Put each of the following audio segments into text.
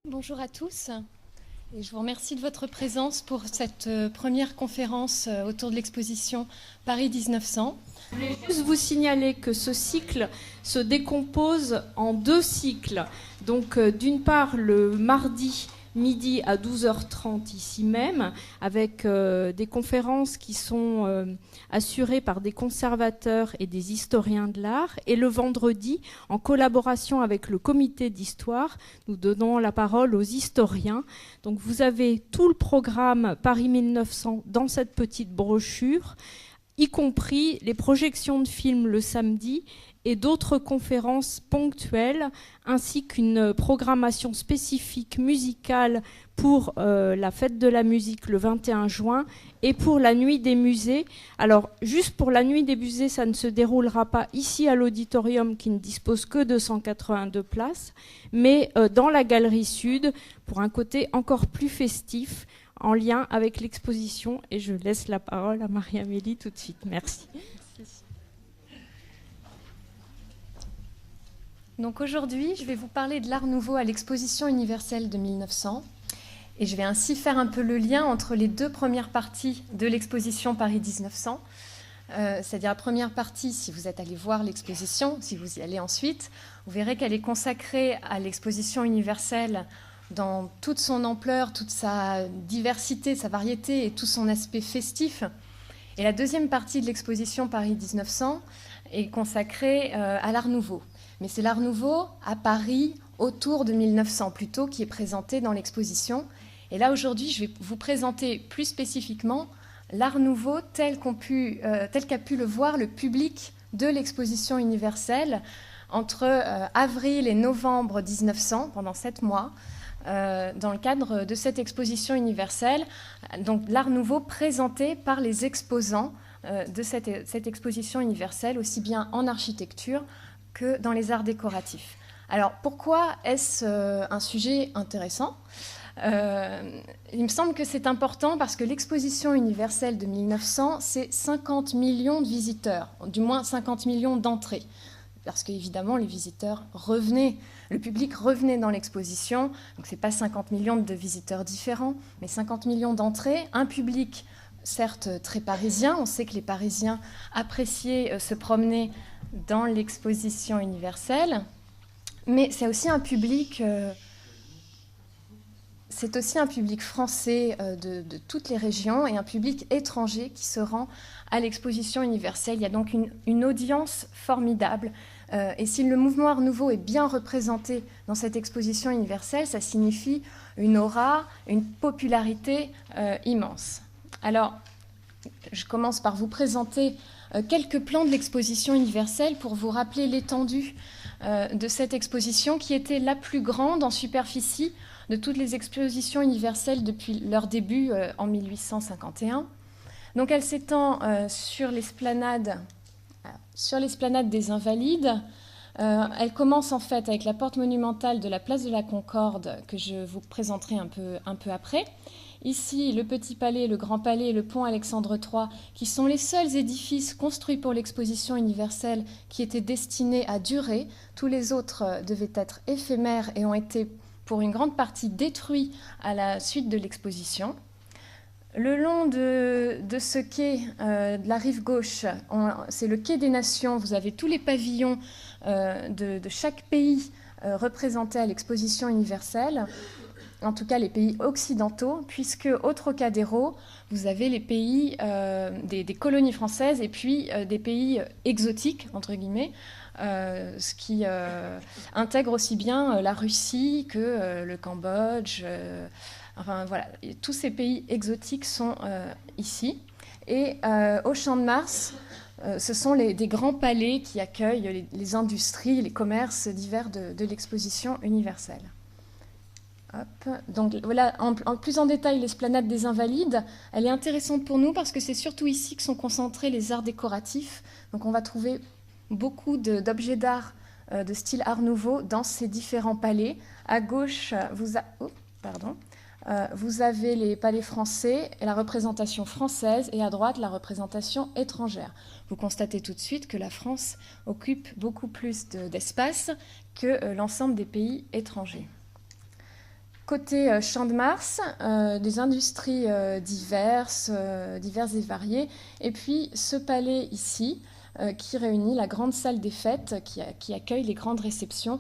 Bonjour à tous et je vous remercie de votre présence pour cette première conférence autour de l'exposition Paris 1900. Je voulais juste vous signaler que ce cycle se décompose en deux cycles. Donc d'une part le mardi midi à 12h30 ici même, avec des conférences qui sont assurées par des conservateurs et des historiens de l'art. Et le vendredi, en collaboration avec le comité d'histoire, nous donnons la parole aux historiens. Donc vous avez tout le programme Paris 1900 dans cette petite brochure, y compris les projections de films le samedi et d'autres conférences ponctuelles, ainsi qu'une programmation spécifique musicale pour la fête de la musique le 21 juin et pour la nuit des musées. Alors, juste pour la nuit des musées, ça ne se déroulera pas ici à l'auditorium qui ne dispose que de 182 places, mais dans la galerie sud, pour un côté encore plus festif, en lien avec l'exposition. Et je laisse la parole à Marie-Amélie tout de suite. Merci. Donc aujourd'hui, je vais vous parler de l'Art Nouveau à l'exposition universelle de 1900. Et je vais ainsi faire un peu le lien entre les deux premières parties de l'exposition Paris 1900. C'est-à-dire la première partie, si vous êtes allé voir l'exposition, si vous y allez ensuite, vous verrez qu'elle est consacrée à l'exposition universelle dans toute son ampleur, toute sa diversité, sa variété et tout son aspect festif. Et la deuxième partie de l'exposition Paris 1900 est consacrée à l'Art Nouveau. Mais c'est l'Art Nouveau à Paris autour de 1900 plutôt qui est présenté dans l'exposition. Et là aujourd'hui, je vais vous présenter plus spécifiquement l'Art Nouveau tel qu'a pu le voir le public de l'exposition universelle entre avril et novembre 1900, pendant 7 mois, dans le cadre de cette exposition universelle. Donc l'Art Nouveau présenté par les exposants de cette exposition universelle, aussi bien en architecture que dans les arts décoratifs. Alors pourquoi est-ce un sujet intéressant ? Il me semble que c'est important parce que l'exposition universelle de 1900, c'est 50 millions de visiteurs, du moins 50 millions d'entrées. Parce qu'évidemment, les visiteurs revenaient, le public revenait dans l'exposition. Donc ce n'est pas 50 millions de visiteurs différents, mais 50 millions d'entrées. Un public, certes, très parisien. On sait que les Parisiens appréciaient se promener dans l'exposition universelle. Mais c'est aussi un public... C'est aussi un public français de toutes les régions et un public étranger qui se rend à l'exposition universelle. Il y a donc une audience formidable. Et si le mouvement Art Nouveau est bien représenté dans cette exposition universelle, ça signifie une aura, une popularité immense. Alors, je commence par vous présenter quelques plans de l'exposition universelle pour vous rappeler l'étendue de cette exposition qui était la plus grande en superficie de toutes les expositions universelles depuis leur début en 1851. Donc elle s'étend sur l'esplanade des Invalides. Elle commence en fait avec la porte monumentale de la place de la Concorde que je vous présenterai un peu après. Ici, le Petit Palais, le Grand Palais et le pont Alexandre III, qui sont les seuls édifices construits pour l'exposition universelle qui étaient destinés à durer. Tous les autres devaient être éphémères et ont été pour une grande partie détruits à la suite de l'exposition. Le long de ce quai de la rive gauche, c'est le quai des Nations. Vous avez tous les pavillons de chaque pays représentés à l'exposition universelle, en tout cas les pays occidentaux, puisque au Trocadéro, vous avez les pays des colonies françaises et puis des pays exotiques, entre guillemets, ce qui intègre aussi bien la Russie que le Cambodge. Enfin voilà, tous ces pays exotiques sont ici. Et au Champ de Mars, ce sont des grands palais qui accueillent les industries, les commerces divers de l'exposition universelle. Hop. Donc voilà, plus en détail, l'esplanade des Invalides, elle est intéressante pour nous parce que c'est surtout ici que sont concentrés les arts décoratifs. Donc on va trouver beaucoup d'objets d'art de style Art Nouveau dans ces différents palais. À gauche, vous avez les palais français et la représentation française, et à droite, la représentation étrangère. Vous constatez tout de suite que la France occupe beaucoup plus d'espace que l'ensemble des pays étrangers. côté Champ de Mars, des industries diverses et variées, et puis ce palais ici, qui réunit la grande salle des fêtes, qui accueille les grandes réceptions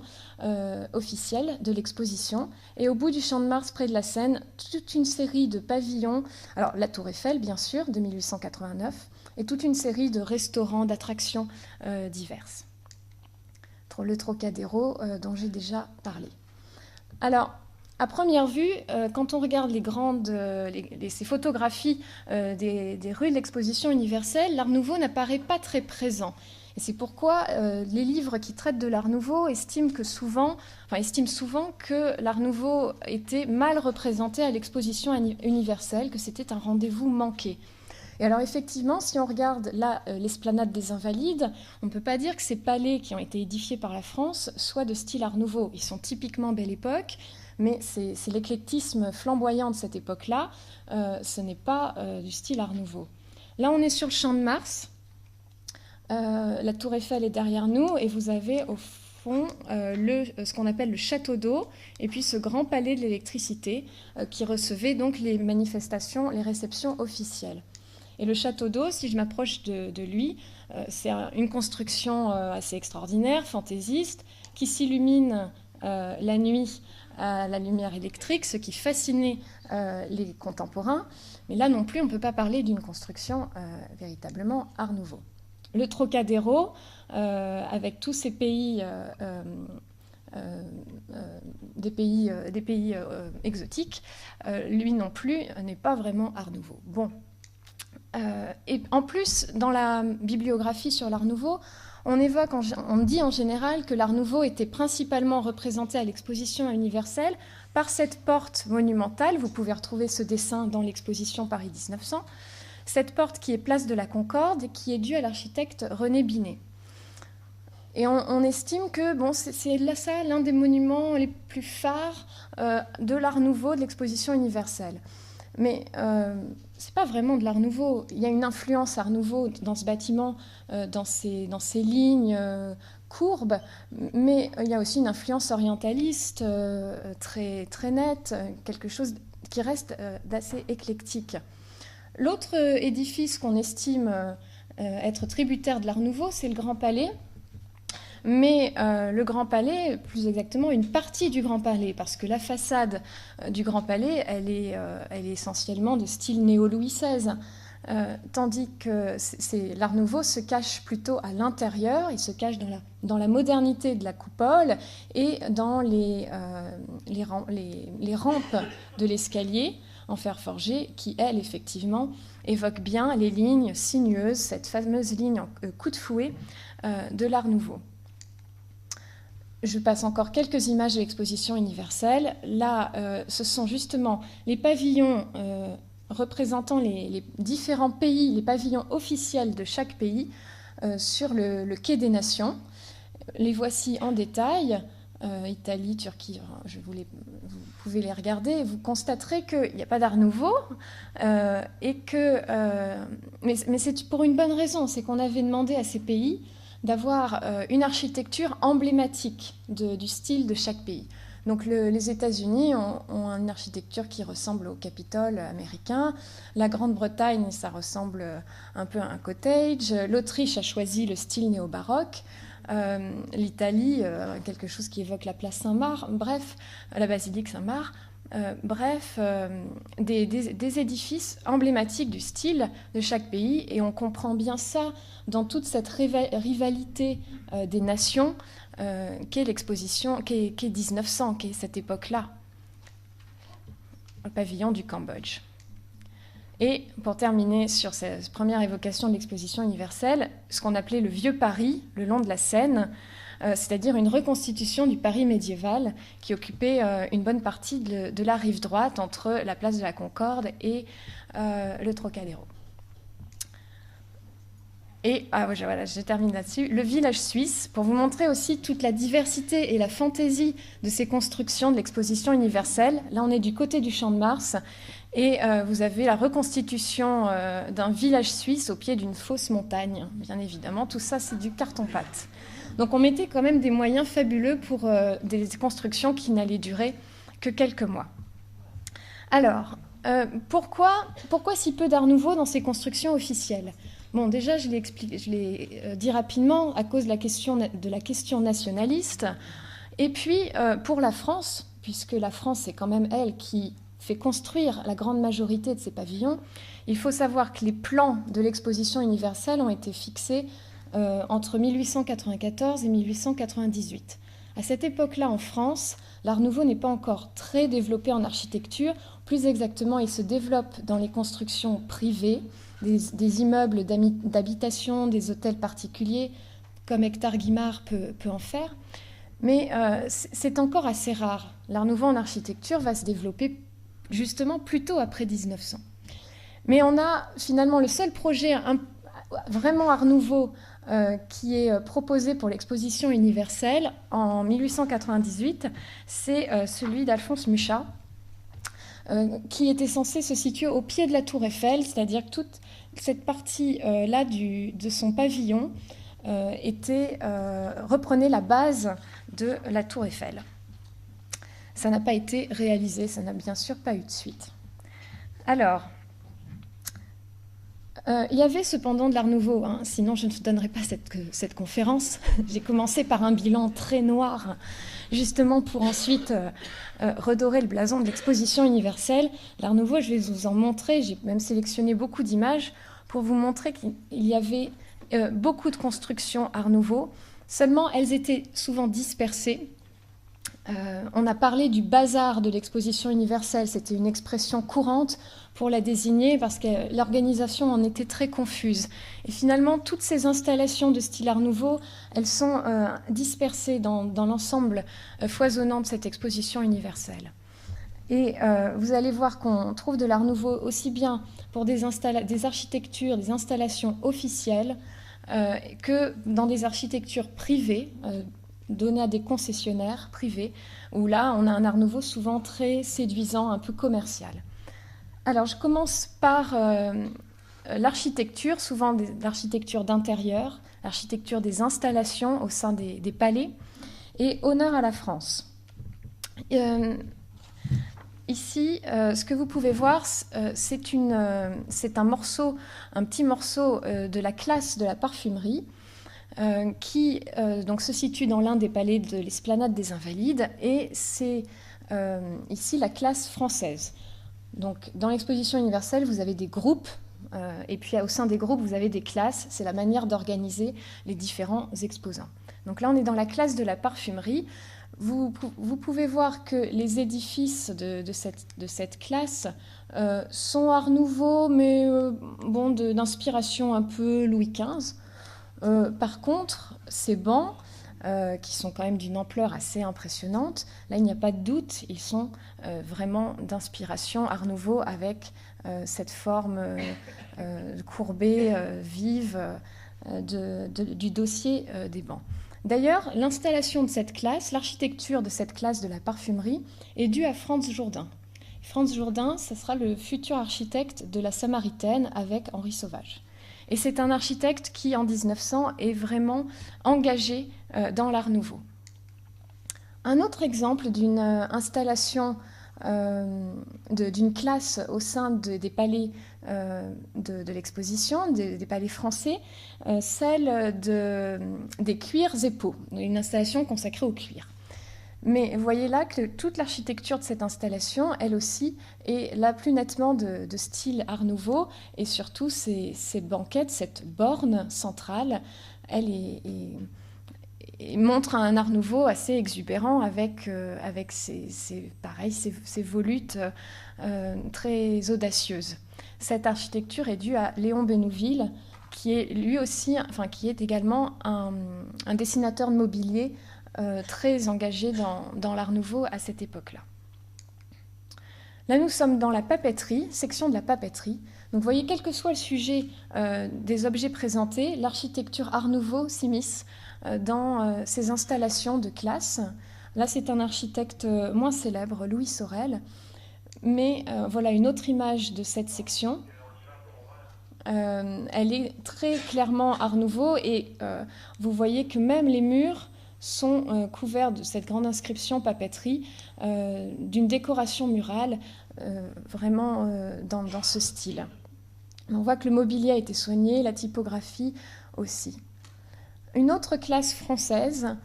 officielles de l'exposition. Et au bout du Champ de Mars, près de la Seine, toute une série de pavillons, alors la Tour Eiffel bien sûr, de 1889, et toute une série de restaurants, d'attractions diverses. Le Trocadéro, dont j'ai déjà parlé. Alors, à première vue, quand on regarde ces photographies des rues de l'exposition universelle, l'Art Nouveau n'apparaît pas très présent. Et c'est pourquoi les livres qui traitent de l'Art Nouveau estiment souvent que l'Art Nouveau était mal représenté à l'exposition universelle, que c'était un rendez-vous manqué. Et alors effectivement, si on regarde là l'esplanade des Invalides, on ne peut pas dire que ces palais qui ont été édifiés par la France soient de style Art Nouveau. Ils sont typiquement Belle Époque, mais c'est l'éclectisme flamboyant de cette époque-là, ce n'est pas du style Art Nouveau. Là, on est sur le Champ de Mars, la Tour Eiffel est derrière nous, et vous avez au fond ce qu'on appelle le château d'eau, et puis ce grand palais de l'électricité qui recevait donc les manifestations, les réceptions officielles. Et le château d'eau, si je m'approche de lui, c'est une construction assez extraordinaire, fantaisiste, qui s'illumine la nuit à la lumière électrique, ce qui fascinait les contemporains. Mais là non plus, on ne peut pas parler d'une construction véritablement Art Nouveau. Le Trocadéro, avec tous ces pays, des pays exotiques, lui non plus n'est pas vraiment Art Nouveau. Bon. Et en plus, dans la bibliographie sur l'Art Nouveau, on dit en général que l'Art Nouveau était principalement représenté à l'exposition universelle par cette porte monumentale. Vous pouvez retrouver ce dessin dans l'exposition Paris 1900. Cette porte qui est place de la Concorde et qui est due à l'architecte René Binet. Et on estime que c'est là ça l'un des monuments les plus phares de l'Art Nouveau, de l'exposition universelle. Mais c'est pas vraiment de l'Art Nouveau. Il y a une influence Art Nouveau dans ce bâtiment, dans ces lignes courbes, mais il y a aussi une influence orientaliste très, très nette, quelque chose qui reste d'assez éclectique. L'autre édifice qu'on estime être tributaire de l'Art Nouveau, c'est le Grand Palais. Mais le Grand Palais, plus exactement une partie du Grand Palais, parce que la façade du Grand Palais, elle est essentiellement de style néo-Louis XVI, tandis que l'Art Nouveau se cache plutôt à l'intérieur, il se cache dans la modernité de la coupole et dans les rampes de l'escalier en fer forgé, qui, elles, effectivement, évoquent bien les lignes sinueuses, cette fameuse ligne en coup de fouet de l'Art Nouveau. Je passe encore quelques images de l'exposition universelle. Là, ce sont justement les pavillons représentant les différents pays, les pavillons officiels de chaque pays sur le quai des Nations. Les voici en détail. Italie, Turquie, vous pouvez les regarder. Vous constaterez qu'il n'y a pas d'Art Nouveau et que, mais c'est pour une bonne raison, c'est qu'on avait demandé à ces pays d'avoir une architecture emblématique du style de chaque pays. Donc les États-Unis ont une architecture qui ressemble au Capitole américain. La Grande-Bretagne, ça ressemble un peu à un cottage. L'Autriche a choisi le style néo-baroque. L'Italie, quelque chose qui évoque la place Saint-Marc. Bref, la basilique Saint-Marc. Des édifices emblématiques du style de chaque pays, et on comprend bien ça dans toute cette rivalité des nations qu'est l'exposition, qu'est 1900, qu'est cette époque-là, le pavillon du Cambodge. Et pour terminer sur cette première évocation de l'exposition universelle, ce qu'on appelait le Vieux Paris, le long de la Seine, c'est-à-dire une reconstitution du Paris médiéval qui occupait une bonne partie de la rive droite entre la place de la Concorde et le Trocadéro. Et voilà, je termine là-dessus. Le village suisse, pour vous montrer aussi toute la diversité et la fantaisie de ces constructions de l'exposition universelle. Là, on est du côté du Champ de Mars. Et vous avez la reconstitution d'un village suisse au pied d'une fausse montagne, bien évidemment. Tout ça, c'est du carton-pâte. Donc on mettait quand même des moyens fabuleux pour des constructions qui n'allaient durer que quelques mois. Alors, pourquoi si peu d'art nouveau dans ces constructions officielles ? Bon, déjà, je l'ai dit rapidement à cause de la question nationaliste. Et puis, pour la France, puisque la France, c'est quand même elle qui fait construire la grande majorité de ces pavillons, il faut savoir que les plans de l'exposition universelle ont été fixés entre 1894 et 1898. À cette époque-là, en France, l'Art nouveau n'est pas encore très développé en architecture. Plus exactement, il se développe dans les constructions privées, des immeubles d'habitation, des hôtels particuliers, comme Hector Guimard peut en faire. Mais c'est encore assez rare. L'Art nouveau en architecture va se développer justement plutôt après 1900. Mais on a finalement le seul projet vraiment Art nouveau qui est proposé pour l'exposition universelle en 1898, c'est celui d'Alphonse Mucha, qui était censé se situer au pied de la tour Eiffel, c'est-à-dire que toute cette partie-là de son pavillon reprenait la base de la tour Eiffel. Ça n'a pas été réalisé, ça n'a bien sûr pas eu de suite. Alors, il y avait cependant de l'Art nouveau, hein, sinon je ne vous donnerai pas cette conférence. J'ai commencé par un bilan très noir, justement pour ensuite redorer le blason de l'exposition universelle. L'Art nouveau, je vais vous en montrer, j'ai même sélectionné beaucoup d'images pour vous montrer qu'il y avait beaucoup de constructions Art nouveau, seulement elles étaient souvent dispersées. On a parlé du bazar de l'exposition universelle, c'était une expression courante pour la désigner parce que l'organisation en était très confuse. Et finalement, toutes ces installations de style Art nouveau, elles sont dispersées dans l'ensemble foisonnant de cette exposition universelle. Et vous allez voir qu'on trouve de l'Art nouveau aussi bien pour des architectures, des installations officielles que dans des architectures privées, donné à des concessionnaires privés, où là, on a un Art nouveau souvent très séduisant, un peu commercial. Alors, je commence par l'architecture, souvent l'architecture d'intérieur, l'architecture des installations au sein des palais, et honneur à la France. Ici, ce que vous pouvez voir, c'est un petit morceau de la classe de la parfumerie, qui donc se situe dans l'un des palais de l'Esplanade des Invalides, et c'est ici la classe française. Donc, dans l'exposition universelle, vous avez des groupes, et puis au sein des groupes, vous avez des classes. C'est la manière d'organiser les différents exposants. Donc là, on est dans la classe de la parfumerie. Vous pouvez voir que les édifices de cette classe sont Art nouveau, mais d'inspiration un peu Louis XV. Par contre, ces bancs, qui sont quand même d'une ampleur assez impressionnante, là, il n'y a pas de doute, ils sont vraiment d'inspiration Art nouveau avec cette forme courbée, vive du dossier des bancs. D'ailleurs, l'installation de cette classe, l'architecture de cette classe de la parfumerie est due à Franz Jourdain. Franz Jourdain, ce sera le futur architecte de la Samaritaine avec Henri Sauvage. Et c'est un architecte qui, en 1900, est vraiment engagé dans l'Art nouveau. Un autre exemple d'une installation d'une classe au sein des palais de l'exposition, des palais français, celle des cuirs et peaux, une installation consacrée au cuir. Mais vous voyez là que toute l'architecture de cette installation, elle aussi, est là plus nettement de style Art nouveau, et surtout ces banquettes, cette borne centrale, elle montre un Art nouveau assez exubérant avec ces volutes très audacieuses. Cette architecture est due à Léon Benouville, qui est également un dessinateur de mobilier très engagé dans l'Art nouveau à cette époque-là. Là, nous sommes dans la papeterie, section de la papeterie. Donc, vous voyez, quel que soit le sujet des objets présentés, l'architecture Art nouveau s'immisce dans ces installations de classe. Là, c'est un architecte moins célèbre, Louis Sorel. Mais voilà une autre image de cette section. Elle est très clairement Art nouveau, et vous voyez que même les murs sont couverts de cette grande inscription papeterie, d'une décoration murale, vraiment dans ce style. On voit que le mobilier a été soigné, la typographie aussi. Une autre classe française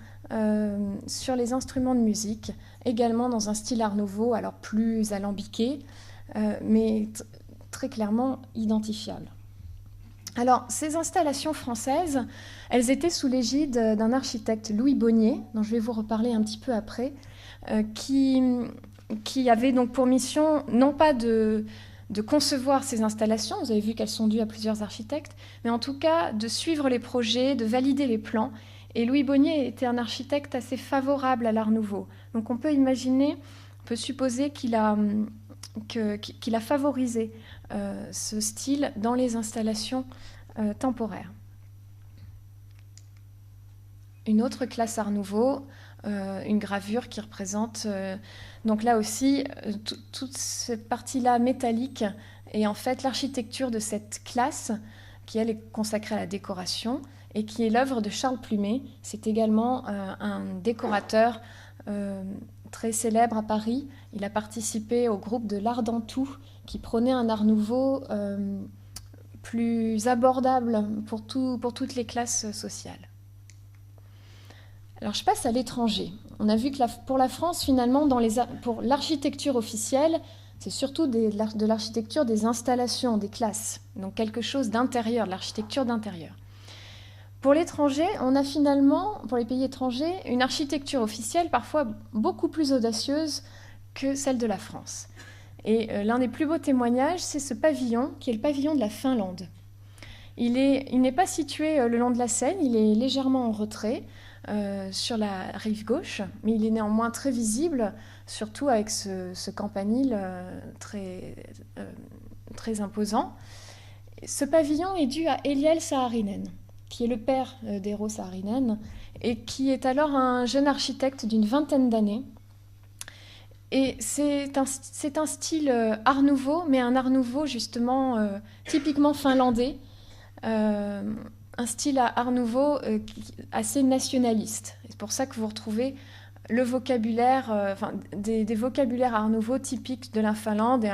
sur les instruments de musique, également dans un style Art Nouveau, alors plus alambiqué, mais très clairement identifiable. Alors, ces installations françaises, elles étaient sous l'égide d'un architecte, Louis Bonnier, dont je vais vous reparler un petit peu après, qui avait donc pour mission, non pas de concevoir ces installations, vous avez vu qu'elles sont dues à plusieurs architectes, mais en tout cas de suivre les projets, de valider les plans. Et Louis Bonnier était un architecte assez favorable à l'Art Nouveau. Donc on peut imaginer, on peut supposer qu'il a favorisé ce style dans les installations temporaires. Une autre classe Art Nouveau, une gravure qui représente, donc là aussi, toute cette partie-là métallique est en fait l'architecture de cette classe qui, elle, est consacrée à la décoration et qui est l'œuvre de Charles Plumet. C'est également un décorateur très célèbre à Paris. Il a participé au groupe de l'Art d'Antou qui prônait un art nouveau plus abordable pour toutes les classes sociales. Alors je passe à l'étranger. On a vu que pour la France, finalement, pour l'architecture officielle, c'est surtout de l'architecture des installations, des classes, donc quelque chose d'intérieur, de l'architecture d'intérieur. Pour l'étranger, on a finalement, pour les pays étrangers, une architecture officielle parfois beaucoup plus audacieuse que celle de la France. Et l'un des plus beaux témoignages, c'est ce pavillon, qui est le pavillon de la Finlande. Il n'est pas situé le long de la Seine, il est légèrement en retrait, sur la rive gauche, mais il est néanmoins très visible, surtout avec ce campanile très imposant. Ce pavillon est dû à Eliel Saarinen, qui est le père d'Eero Saarinen, et qui est alors un jeune architecte d'une vingtaine d'années. Et c'est un style Art Nouveau, mais un Art Nouveau justement typiquement finlandais, un style Art Nouveau assez nationaliste. C'est pour ça que vous retrouvez le vocabulaire, des vocabulaires Art Nouveau typiques de la Finlande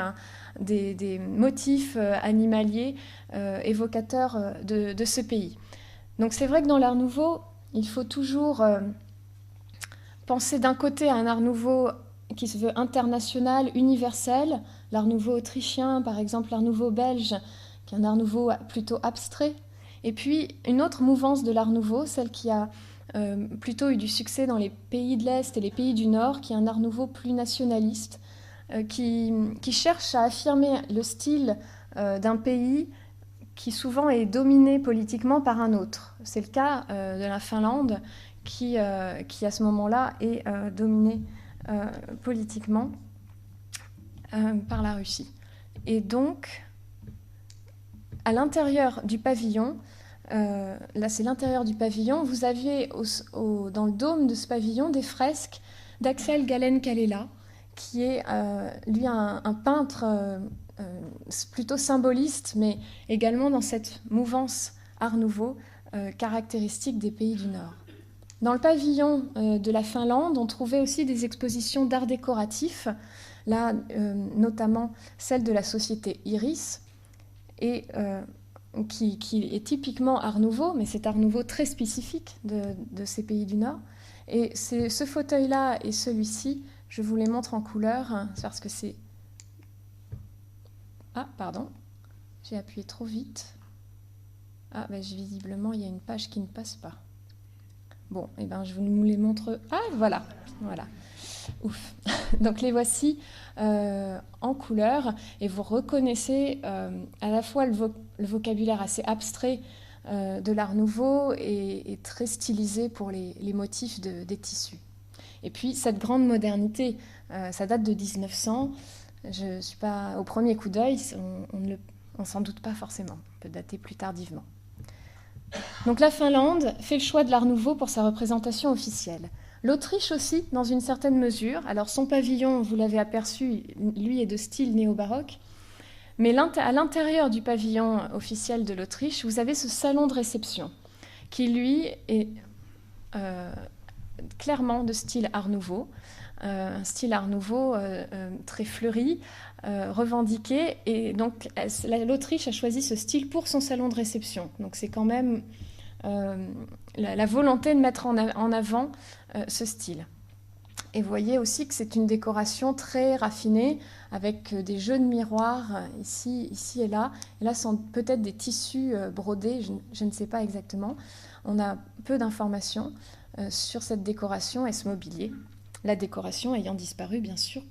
et des motifs animaliers évocateurs de ce pays. Donc c'est vrai que dans l'Art Nouveau, il faut toujours penser d'un côté à un Art Nouveau qui se veut international, universel, l'Art Nouveau autrichien, par exemple l'Art Nouveau belge, qui est un Art Nouveau plutôt abstrait. Et puis une autre mouvance de l'Art Nouveau, celle qui a plutôt eu du succès dans les pays de l'Est et les pays du Nord, qui est un Art Nouveau plus nationaliste, qui cherche à affirmer le style d'un pays qui souvent est dominé politiquement par un autre. C'est le cas de la Finlande, qui à ce moment-là est dominée politiquement par la Russie. Et donc, à l'intérieur du pavillon, là c'est l'intérieur du pavillon, vous aviez dans le dôme de ce pavillon des fresques d'Axel Gallen-Kallela, qui est lui un peintre plutôt symboliste, mais également dans cette mouvance Art Nouveau caractéristique des pays du Nord. Dans le pavillon de la Finlande, on trouvait aussi des expositions d'art décoratif, là notamment celle de la société Iris, et qui est typiquement Art Nouveau, mais c'est Art Nouveau très spécifique de ces pays du Nord. Et ce fauteuil-là et celui-ci, je vous les montre en couleur, parce que c'est... Ah, pardon, j'ai appuyé trop vite. Ah, ben, visiblement, il y a une page qui ne passe pas. Bon, eh ben, je vous les montre... Ah, voilà. Ouf. Donc les voici en couleur, et vous reconnaissez à la fois le vocabulaire assez abstrait de l'Art Nouveau et très stylisé pour les motifs des tissus. Et puis cette grande modernité, ça date de 1900. Je ne suis pas au premier coup d'œil, on s'en doute pas forcément. On peut dater plus tardivement. Donc la Finlande fait le choix de l'Art Nouveau pour sa représentation officielle. L'Autriche aussi, dans une certaine mesure. Alors son pavillon, vous l'avez aperçu, lui est de style néo-baroque. Mais à l'intérieur du pavillon officiel de l'Autriche, vous avez ce salon de réception qui, lui, est clairement de style Art Nouveau, un style Art Nouveau très fleuri, revendiqué. Et donc l'Autriche a choisi ce style pour son salon de réception. Donc c'est quand même la volonté de mettre en avant ce style. Et vous voyez aussi que c'est une décoration très raffinée, avec des jeux de miroirs ici et là. Et là, ce sont peut-être des tissus brodés, je ne sais pas exactement. On a peu d'informations sur cette décoration et ce mobilier. La décoration ayant disparu, bien sûr,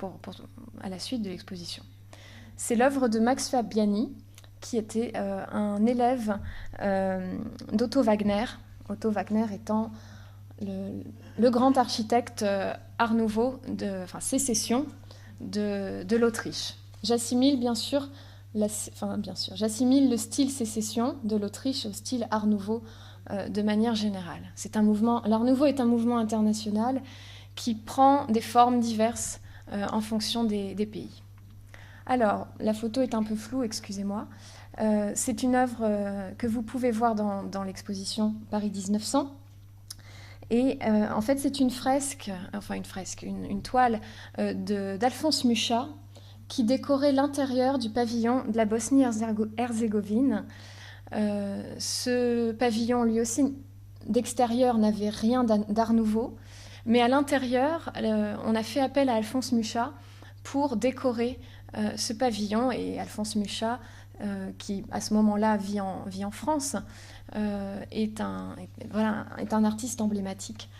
à la suite de l'exposition. C'est l'œuvre de Max Fabiani, qui était un élève d'Otto Wagner. Otto Wagner étant le grand architecte Art Nouveau, sécession de l'Autriche. J'assimile bien sûr, j'assimile le style sécession de l'Autriche au style Art Nouveau de manière générale. L'Art Nouveau est un mouvement international qui prend des formes diverses en fonction des pays. Alors, la photo est un peu floue, excusez-moi. C'est une œuvre que vous pouvez voir dans l'exposition Paris 1900. Et en fait, c'est une toile d'Alphonse Mucha qui décorait l'intérieur du pavillon de la Bosnie-Herzégovine. Ce pavillon, lui aussi, d'extérieur, n'avait rien d'Art Nouveau, mais à l'intérieur, on a fait appel à Alphonse Mucha pour décorer ce pavillon. Et Alphonse Mucha, qui à ce moment-là vit en France, est un artiste emblématique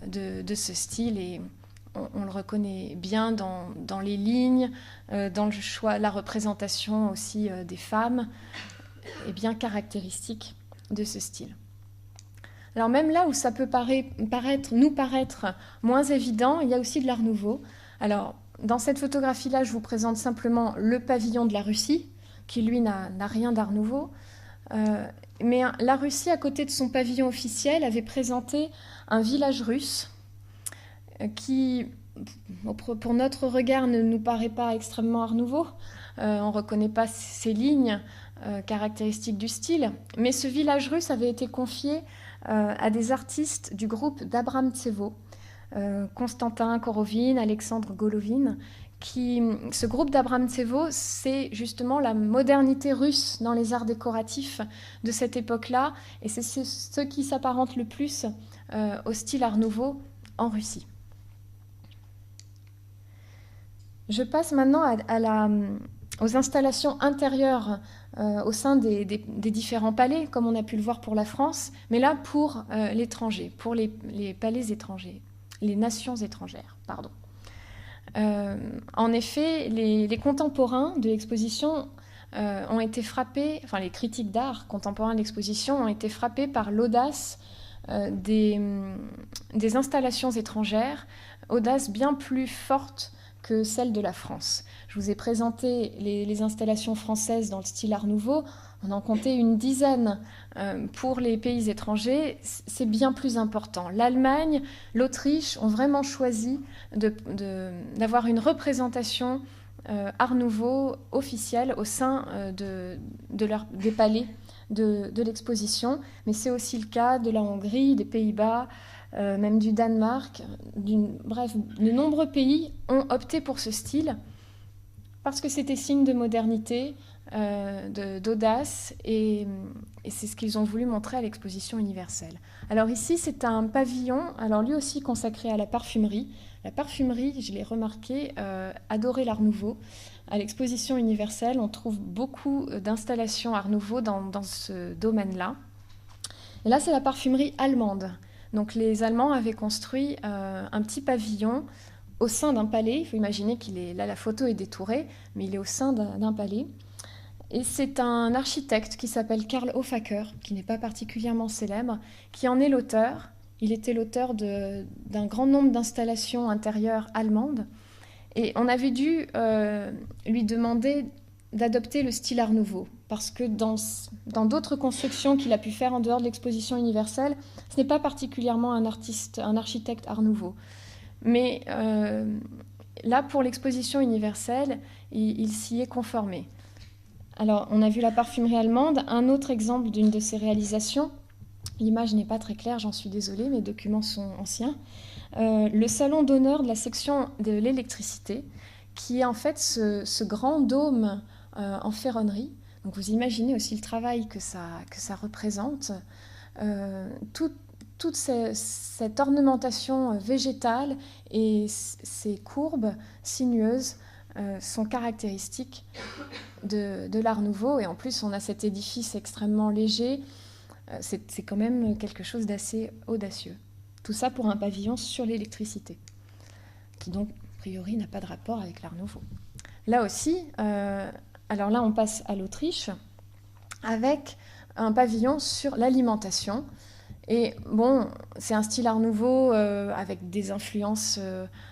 de ce style, et on le reconnaît bien dans les lignes, dans le choix, la représentation aussi des femmes, est bien caractéristique de ce style. Alors même là où ça peut nous paraître moins évident, il y a aussi de l'Art Nouveau. Alors dans cette photographie-là, je vous présente simplement le pavillon de la Russie, qui lui n'a rien d'Art Nouveau. Mais la Russie, à côté de son pavillon officiel, avait présenté un village russe qui, pour notre regard, ne nous paraît pas extrêmement Art Nouveau. On ne reconnaît pas ces lignes caractéristiques du style. Mais ce village russe avait été confié à des artistes du groupe d'Abramtsevo, Constantin Korovine, Alexandre Golovin. Ce groupe d'Abramtsevo, c'est justement la modernité russe dans les arts décoratifs de cette époque-là, et c'est ce qui s'apparente le plus au style Art Nouveau en Russie. Je passe maintenant aux installations intérieures au sein des différents palais, comme on a pu le voir pour la France, mais là pour l'étranger, pour les palais étrangers, les nations étrangères, pardon. En effet, les contemporains de l'exposition ont été frappés, les critiques d'art contemporains de l'exposition ont été frappés par l'audace des installations étrangères, audace bien plus forte que celle de la France. Je vous ai présenté les installations françaises dans le style Art Nouveau. On en comptait une dizaine pour les pays étrangers. C'est bien plus important. L'Allemagne, l'Autriche ont vraiment choisi d'avoir une représentation Art Nouveau officielle au sein des palais de l'exposition. Mais c'est aussi le cas de la Hongrie, des Pays-Bas, même du Danemark. Bref, de nombreux pays ont opté pour ce style parce que c'était signe de modernité, d'audace, et c'est ce qu'ils ont voulu montrer à l'exposition universelle. Alors ici, c'est un pavillon, alors lui aussi consacré à la parfumerie. La parfumerie, je l'ai remarqué, adorait l'Art Nouveau. À l'exposition universelle, on trouve beaucoup d'installations Art Nouveau dans ce domaine-là. Et là, c'est la parfumerie allemande. Donc les Allemands avaient construit un petit pavillon au sein d'un palais. Il faut imaginer là, la photo est détourée, mais il est au sein d'un palais. Et c'est un architecte qui s'appelle Karl Hofacker, qui n'est pas particulièrement célèbre, qui en est l'auteur. Il était l'auteur d'un grand nombre d'installations intérieures allemandes. Et on avait dû lui demander d'adopter le style Art Nouveau, parce que dans d'autres constructions qu'il a pu faire en dehors de l'exposition universelle, ce n'est pas particulièrement un architecte Art Nouveau. Mais là, pour l'exposition universelle, il s'y est conformé. Alors, on a vu la parfumerie allemande. Un autre exemple d'une de ses réalisations, L'image n'est pas très claire, j'en suis désolée, mes documents sont anciens. Le salon d'honneur de la section de l'électricité, qui est en fait ce grand dôme en ferronnerie. Donc vous imaginez aussi le travail que ça représente. Toute cette ornementation végétale et ces courbes sinueuses sont caractéristiques de l'Art Nouveau. Et en plus, on a cet édifice extrêmement léger. C'est quand même quelque chose d'assez audacieux. Tout ça pour un pavillon sur l'électricité, qui donc, a priori, n'a pas de rapport avec l'Art Nouveau. Là aussi, alors là, on passe à l'Autriche, avec un pavillon sur l'alimentation. Et bon, c'est un style Art Nouveau avec des influences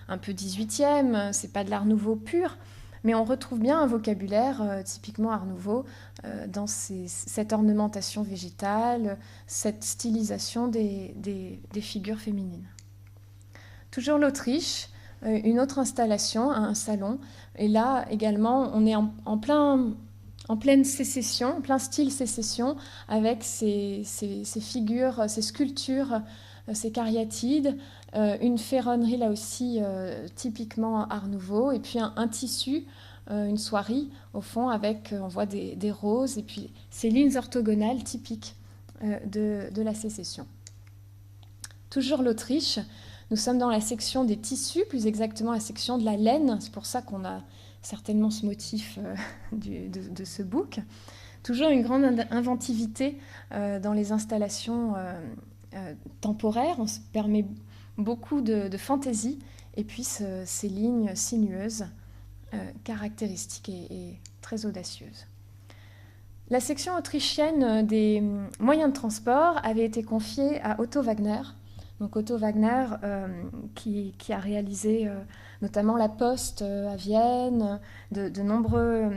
un peu 18e, c'est pas de l'Art Nouveau pur, mais on retrouve bien un vocabulaire typiquement Art Nouveau dans cette ornementation végétale, cette stylisation des figures féminines. Toujours l'Autriche, une autre installation, un salon, et là également on est en pleine sécession, en plein style sécession, avec ces figures, ces sculptures, ces cariatides, une ferronnerie là aussi typiquement Art Nouveau, et puis un tissu, une soierie au fond, avec, on voit des roses, et puis ces lignes orthogonales typiques de la sécession. Toujours l'Autriche, nous sommes dans la section des tissus, plus exactement la section de la laine, c'est pour ça qu'on a certainement ce motif de ce book. Toujours une grande inventivité dans les installations temporaires, on se permet beaucoup de fantaisie, et puis ces lignes sinueuses caractéristiques et très audacieuses. La section autrichienne des moyens de transport avait été confiée à Otto Wagner. Donc Otto Wagner qui a réalisé notamment la Poste à Vienne, de nombreux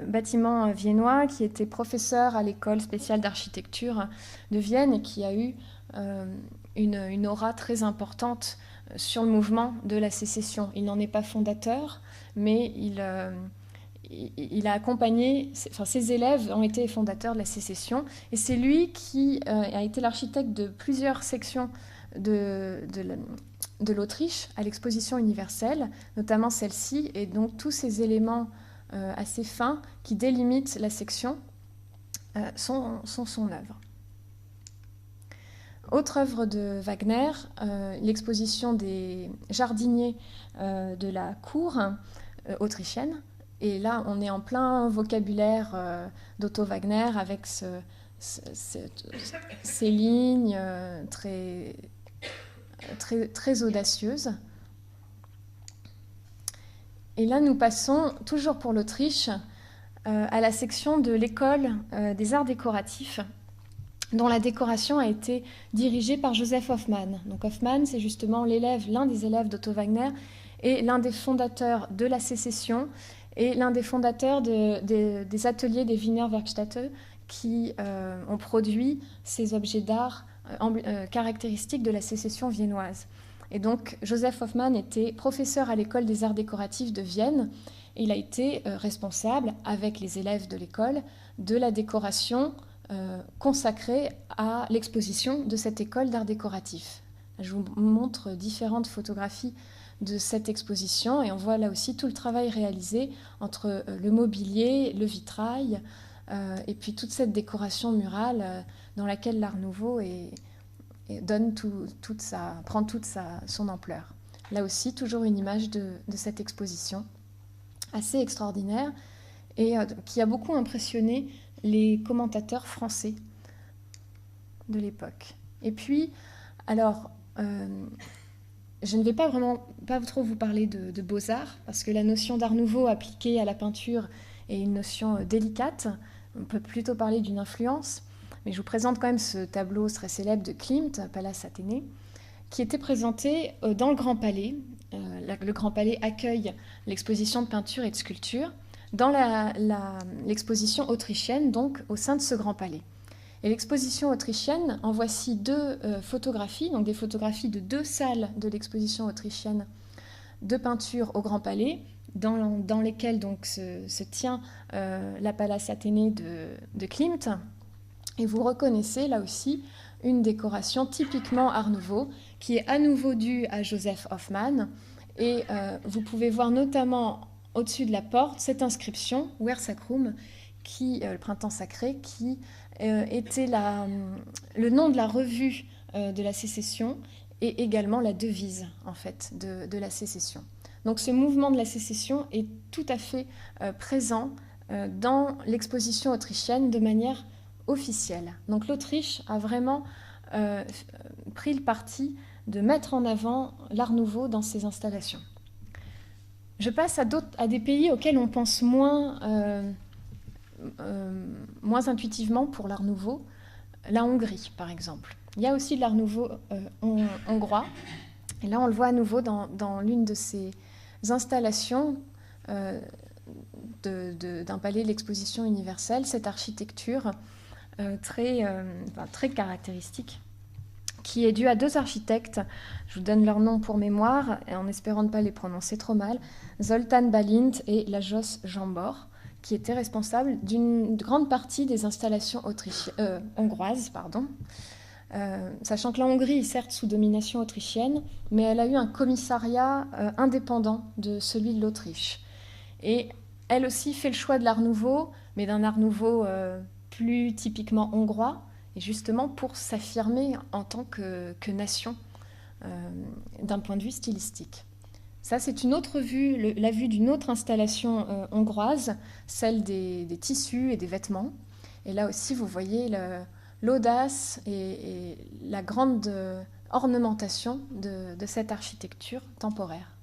bâtiments viennois, qui était professeur à l'école spéciale d'architecture de Vienne et qui a eu une aura très importante sur le mouvement de la sécession. Il n'en est pas fondateur, mais il a accompagné, ses élèves ont été fondateurs de la sécession, et c'est lui qui a été l'architecte de plusieurs sections de l'Autriche à l'exposition universelle, notamment celle-ci, et donc tous ces éléments assez fins qui délimitent la section sont son œuvre. Autre œuvre de Wagner, l'exposition des jardiniers de la cour autrichienne. Et là, on est en plein vocabulaire d'Otto Wagner avec ces lignes très audacieuses. Et là, nous passons, toujours pour l'Autriche, à la section de l'école des arts décoratifs, dont la décoration a été dirigée par Joseph Hoffmann. Donc Hoffmann, c'est justement l'un des élèves d'Otto Wagner et l'un des fondateurs de la sécession et l'un des fondateurs des ateliers des Wiener Werkstätte qui ont produit ces objets d'art caractéristiques de la sécession viennoise. Et donc Joseph Hoffmann était professeur à l'école des arts décoratifs de Vienne et il a été responsable, avec les élèves de l'école, de la décoration consacrée à l'exposition de cette école d'art décoratif. Je vous montre différentes photographies de cette exposition et on voit là aussi tout le travail réalisé entre le mobilier, le vitrail et puis toute cette décoration murale dans laquelle l'Art Nouveau prend toute son ampleur. Là aussi, toujours une image de cette exposition assez extraordinaire et qui a beaucoup impressionné les commentateurs français de l'époque. Et puis, alors, je ne vais pas trop vous parler de beaux-arts, parce que la notion d'Art Nouveau appliquée à la peinture est une notion délicate. On peut plutôt parler d'une influence, mais je vous présente quand même ce tableau très célèbre de Klimt, Pallas Athénée, qui était présenté dans le Grand Palais. Le Grand Palais accueille l'exposition de peinture et de sculpture dans l'exposition autrichienne, donc au sein de ce Grand Palais. Et l'exposition autrichienne, en voici deux photographies, donc des photographies de deux salles de l'exposition autrichienne de peinture au Grand Palais, dans lesquelles donc se tient la Pallas Athénée de Klimt. Et vous reconnaissez là aussi une décoration typiquement Art Nouveau, qui est à nouveau due à Joseph Hoffmann. Et vous pouvez voir notamment au-dessus de la porte cette inscription, Ver Sacrum, le printemps sacré, qui était le nom de la revue de la sécession et également la devise en fait, de la sécession. Donc ce mouvement de la sécession est tout à fait présent dans l'exposition autrichienne de manière officielle. Donc l'Autriche a vraiment pris le parti de mettre en avant l'Art Nouveau dans ses installations. Je passe à des pays auxquels on pense moins intuitivement pour l'Art Nouveau, la Hongrie par exemple. Il y a aussi de l'Art Nouveau hongrois, et là on le voit à nouveau dans l'une de ces installations d'un palais de l'exposition universelle, cette architecture très caractéristique, qui est due à deux architectes. Je vous donne leur nom pour mémoire, en espérant ne pas les prononcer trop mal, Zoltán Bálint et Lajos Zsambor, qui étaient responsables d'une grande partie des installations hongroises. Sachant que la Hongrie est certes sous domination autrichienne, mais elle a eu un commissariat indépendant de celui de l'Autriche. Et elle aussi fait le choix de l'Art Nouveau, mais d'un Art Nouveau plus typiquement hongrois, et justement pour s'affirmer en tant que nation d'un point de vue stylistique. Ça, c'est une autre vue, la vue d'une autre installation hongroise, celle des tissus et des vêtements. Et là aussi, vous voyez l'audace et la grande ornementation de cette architecture temporaire.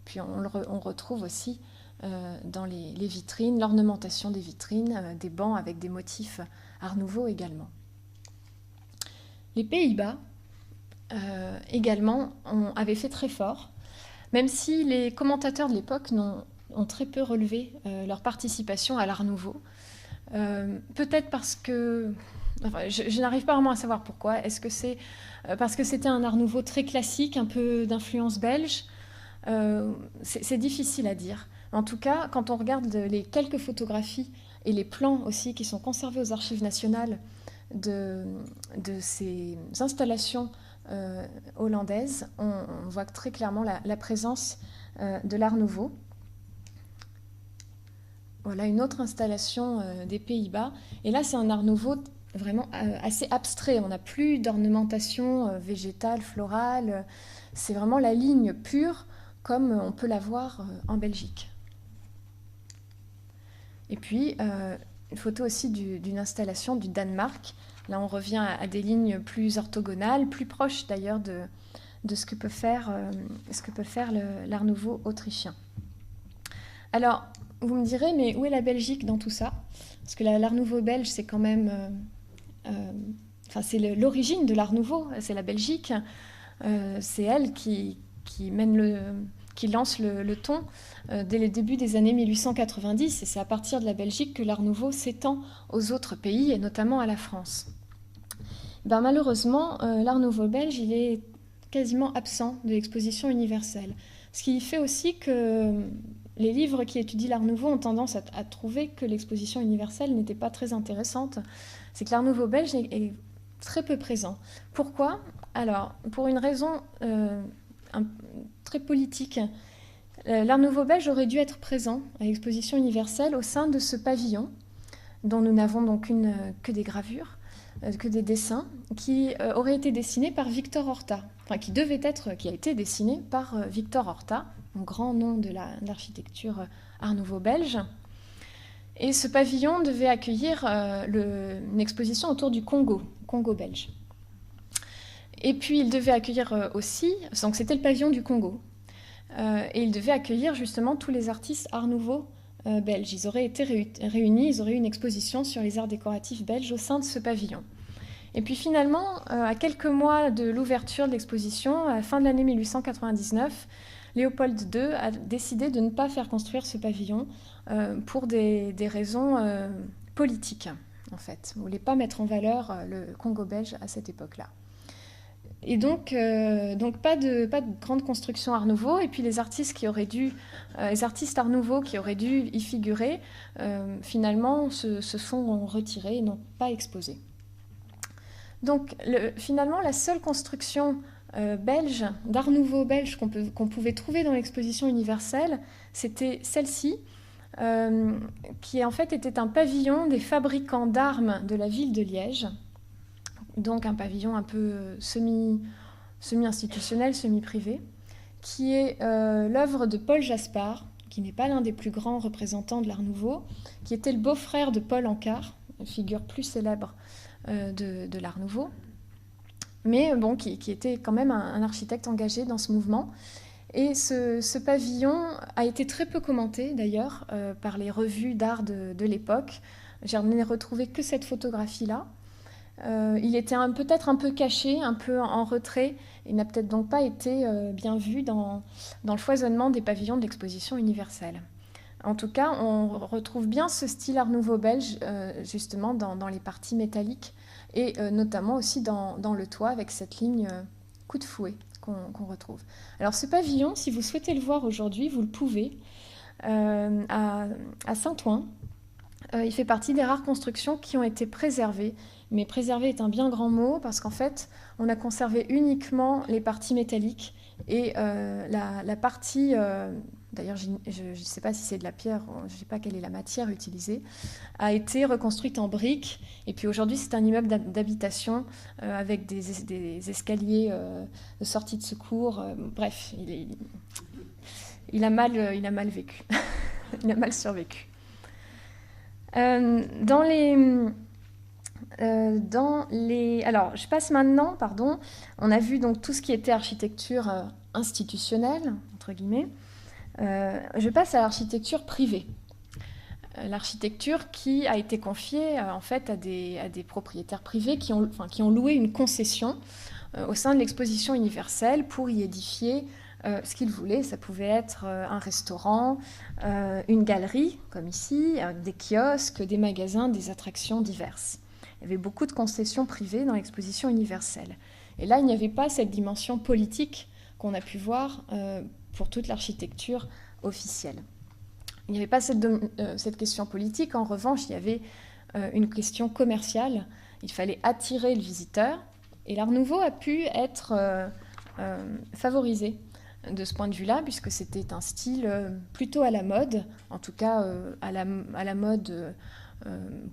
Puis on retrouve aussi dans les vitrines, l'ornementation des vitrines, des bancs avec des motifs Art Nouveau également. Les Pays-Bas également avaient fait très fort, même si les commentateurs de l'époque ont très peu relevé leur participation à l'Art Nouveau. Peut-être parce que... Enfin, je n'arrive pas vraiment à savoir pourquoi. Est-ce que c'est parce que c'était un Art Nouveau très classique, un peu d'influence belge? C'est difficile à dire. En tout cas, quand on regarde les quelques photographies et les plans aussi qui sont conservés aux archives nationales de ces installations hollandaises, on voit très clairement la présence de l'Art Nouveau. Voilà une autre installation des Pays-Bas. Et là, c'est un Art Nouveau vraiment assez abstrait. On n'a plus d'ornementation végétale, florale. C'est vraiment la ligne pure, comme on peut la voir en Belgique. Et puis, une photo aussi d'une installation du Danemark. Là, on revient à des lignes plus orthogonales, plus proches d'ailleurs de ce que peut faire l'Art Nouveau autrichien. Alors, vous me direz, mais où est la Belgique dans tout ça? Parce que l'Art Nouveau belge, c'est quand même... c'est l'origine de l'Art Nouveau, c'est la Belgique. C'est elle qui lance le ton dès les débuts des années 1890. Et c'est à partir de la Belgique que l'Art Nouveau s'étend aux autres pays, et notamment à la France. Malheureusement, l'Art Nouveau belge, il est quasiment absent de l'exposition universelle. Ce qui fait aussi que les livres qui étudient l'Art Nouveau ont tendance à trouver que l'exposition universelle n'était pas très intéressante. C'est que l'Art Nouveau belge est très peu présent. Pourquoi? Alors, pour une raison très politique. L'Art Nouveau belge aurait dû être présent à l'exposition universelle au sein de ce pavillon, dont nous n'avons donc que des gravures, que des dessins, qui auraient été dessinés par Victor Horta, qui a été dessiné par Victor Horta, un grand nom de l'architecture Art Nouveau belge. Et ce pavillon devait accueillir une exposition autour du Congo belge. Et puis il devait accueillir aussi, donc c'était le pavillon du Congo, et il devait accueillir justement tous les artistes Art Nouveau belges. Ils auraient été réunis, ils auraient eu une exposition sur les arts décoratifs belges au sein de ce pavillon. Et puis finalement, à quelques mois de l'ouverture de l'exposition, à la fin de l'année 1899, Léopold II a décidé de ne pas faire construire ce pavillon pour des raisons politiques, en fait. Il ne voulait pas mettre en valeur le Congo belge à cette époque-là. Et donc pas de grande construction Art Nouveau. Et puis les artistes Art Nouveau qui auraient dû y figurer, finalement se sont retirés et n'ont pas exposé. Donc finalement, la seule construction belge, d'art nouveau belge qu'on pouvait trouver dans l'exposition universelle, c'était celle-ci, qui en fait était un pavillon des fabricants d'armes de la ville de Liège, donc un pavillon un peu semi-institutionnel, semi-privé, qui est l'œuvre de Paul Jaspard, qui n'est pas l'un des plus grands représentants de l'Art Nouveau, qui était le beau-frère de Paul Ancar, une figure plus célèbre de l'Art Nouveau, mais bon, qui était quand même un architecte engagé dans ce mouvement. Et ce pavillon a été très peu commenté, d'ailleurs, par les revues d'art de l'époque. J'en ai retrouvé que cette photographie-là. Il était peut-être un peu caché, un peu en retrait. Il n'a peut-être donc pas été bien vu dans le foisonnement des pavillons de l'exposition universelle. En tout cas, on retrouve bien ce style Art Nouveau belge, justement, dans les parties métalliques, et notamment aussi dans le toit, avec cette ligne coup de fouet qu'on retrouve. Alors ce pavillon, si vous souhaitez le voir aujourd'hui, vous le pouvez, à Saint-Ouen. Il fait partie des rares constructions qui ont été préservées. Mais préserver est un bien grand mot parce qu'en fait, on a conservé uniquement les parties métalliques et la partie, d'ailleurs je ne sais pas si c'est de la pierre, je ne sais pas quelle est la matière utilisée, a été reconstruite en briques. Et puis aujourd'hui, c'est un immeuble d'habitation avec des escaliers de sortie de secours. Bref, il a mal vécu, il a mal survécu. Alors, je passe maintenant, on a vu donc tout ce qui était architecture institutionnelle, entre guillemets. Je passe à l'architecture privée. L'architecture qui a été confiée en fait à des propriétaires privés qui ont loué une concession au sein de l'exposition universelle pour y édifier ce qu'ils voulaient. Ça pouvait être un restaurant, une galerie, comme ici, des kiosques, des magasins, des attractions diverses. Il y avait beaucoup de concessions privées dans l'exposition universelle. Et là, il n'y avait pas cette dimension politique qu'on a pu voir pour toute l'architecture officielle. Il n'y avait pas cette question politique. En revanche, il y avait une question commerciale. Il fallait attirer le visiteur. Et l'Art Nouveau a pu être favorisé de ce point de vue-là, puisque c'était un style plutôt à la mode, en tout cas à la mode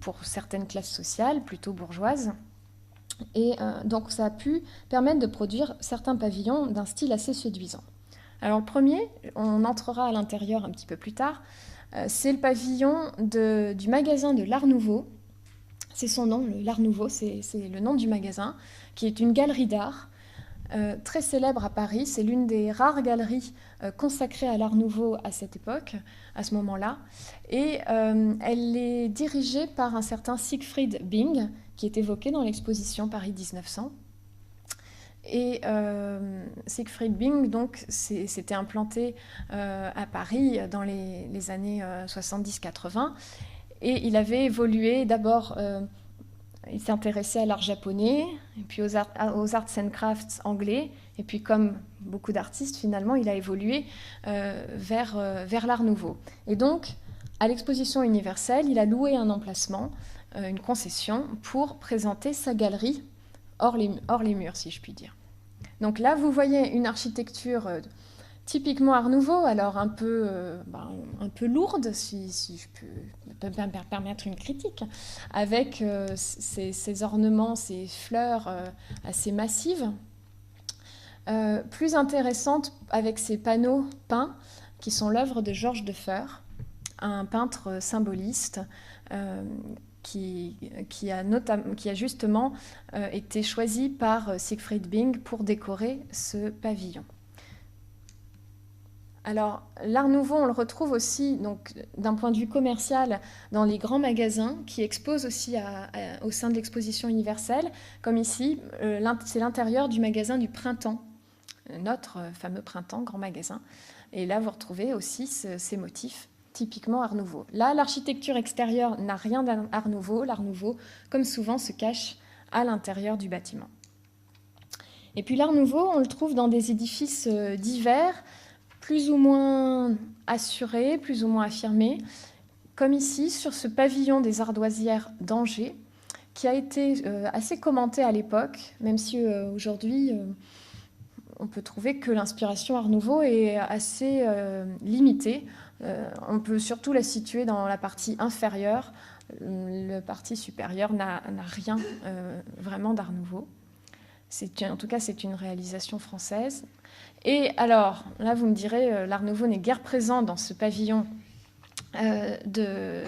pour certaines classes sociales, plutôt bourgeoises. Et donc ça a pu permettre de produire certains pavillons d'un style assez séduisant. Alors le premier, on entrera à l'intérieur un petit peu plus tard, c'est le pavillon du magasin de l'Art Nouveau. C'est son nom, l'Art Nouveau, c'est le nom du magasin, qui est une galerie d'art très célèbre à Paris. C'est l'une des rares galeries consacrées à l'Art Nouveau à cette époque, à ce moment-là. Et elle est dirigée par un certain Siegfried Bing, qui est évoqué dans l'exposition Paris 1900. Et Siegfried Bing, donc, s'était implanté à Paris dans les années 70-80. Et il avait évolué d'abord... il s'intéressait à l'art japonais, et puis aux arts and crafts anglais, et puis comme beaucoup d'artistes, finalement, il a évolué vers l'Art Nouveau. Et donc, à l'exposition universelle, il a loué un emplacement, une concession, pour présenter sa galerie hors les murs, si je puis dire. Donc là, vous voyez une architecture typiquement Art Nouveau, alors un peu lourde, si je peux me permettre une critique, avec ces ornements, ces fleurs assez massives. Plus intéressante avec ces panneaux peints, qui sont l'œuvre de Georges Defeur, un peintre symboliste qui a justement été choisi par Siegfried Bing pour décorer ce pavillon. Alors, l'Art Nouveau, on le retrouve aussi, donc, d'un point de vue commercial, dans les grands magasins qui exposent aussi au sein de l'exposition universelle, comme ici, c'est l'intérieur du magasin du Printemps, notre fameux Printemps, grand magasin. Et là, vous retrouvez aussi ces motifs typiquement Art Nouveau. Là, l'architecture extérieure n'a rien d'Art Nouveau. L'Art Nouveau, comme souvent, se cache à l'intérieur du bâtiment. Et puis l'Art Nouveau, on le trouve dans des édifices divers, plus ou moins assurés, plus ou moins affirmés, comme ici, sur ce pavillon des Ardoisières d'Angers, qui a été assez commenté à l'époque, même si aujourd'hui on peut trouver que l'inspiration Art Nouveau est assez limitée. On peut surtout la situer dans la partie inférieure. La partie supérieure n'a rien vraiment d'Art Nouveau. En tout cas, c'est une réalisation française. Et alors, là, vous me direz, l'Art Nouveau n'est guère présent dans ce pavillon de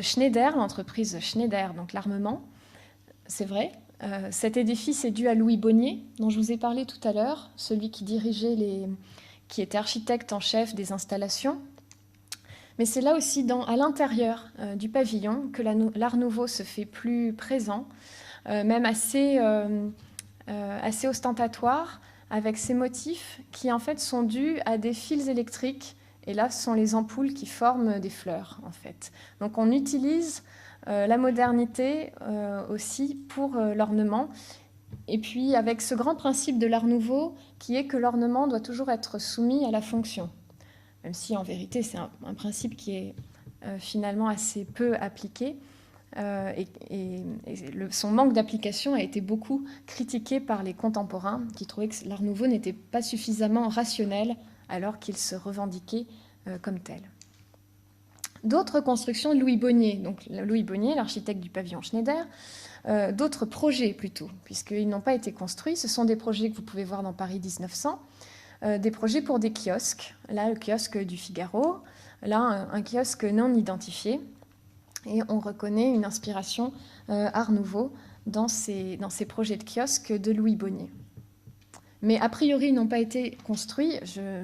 Schneider, l'entreprise Schneider, donc l'armement. C'est vrai. Cet édifice est dû à Louis Bonnier, dont je vous ai parlé tout à l'heure, celui qui qui était architecte en chef des installations. Mais c'est là aussi, à l'intérieur du pavillon, que l'Art Nouveau se fait plus présent, même assez ostentatoire, avec ces motifs qui en fait sont dus à des fils électriques. Et là, ce sont les ampoules qui forment des fleurs, en fait. Donc on utilise la modernité aussi pour l'ornement. Et puis avec ce grand principe de l'Art Nouveau, qui est que l'ornement doit toujours être soumis à la fonction. Même si en vérité, c'est un principe qui est finalement assez peu appliqué. Son manque d'application a été beaucoup critiqué par les contemporains qui trouvaient que l'Art Nouveau n'était pas suffisamment rationnel alors qu'il se revendiquait comme tel. D'autres constructions de Louis Bonnier, donc Louis Bonnier, l'architecte du pavillon Schneider, d'autres projets plutôt, puisqu'ils n'ont pas été construits. Ce sont des projets que vous pouvez voir dans Paris 1900, des projets pour des kiosques. Là, le kiosque du Figaro, là, un kiosque non identifié. Et on reconnaît une inspiration Art Nouveau dans ces projets de kiosques de Louis Bonnier. Mais a priori, ils n'ont pas été construits. Je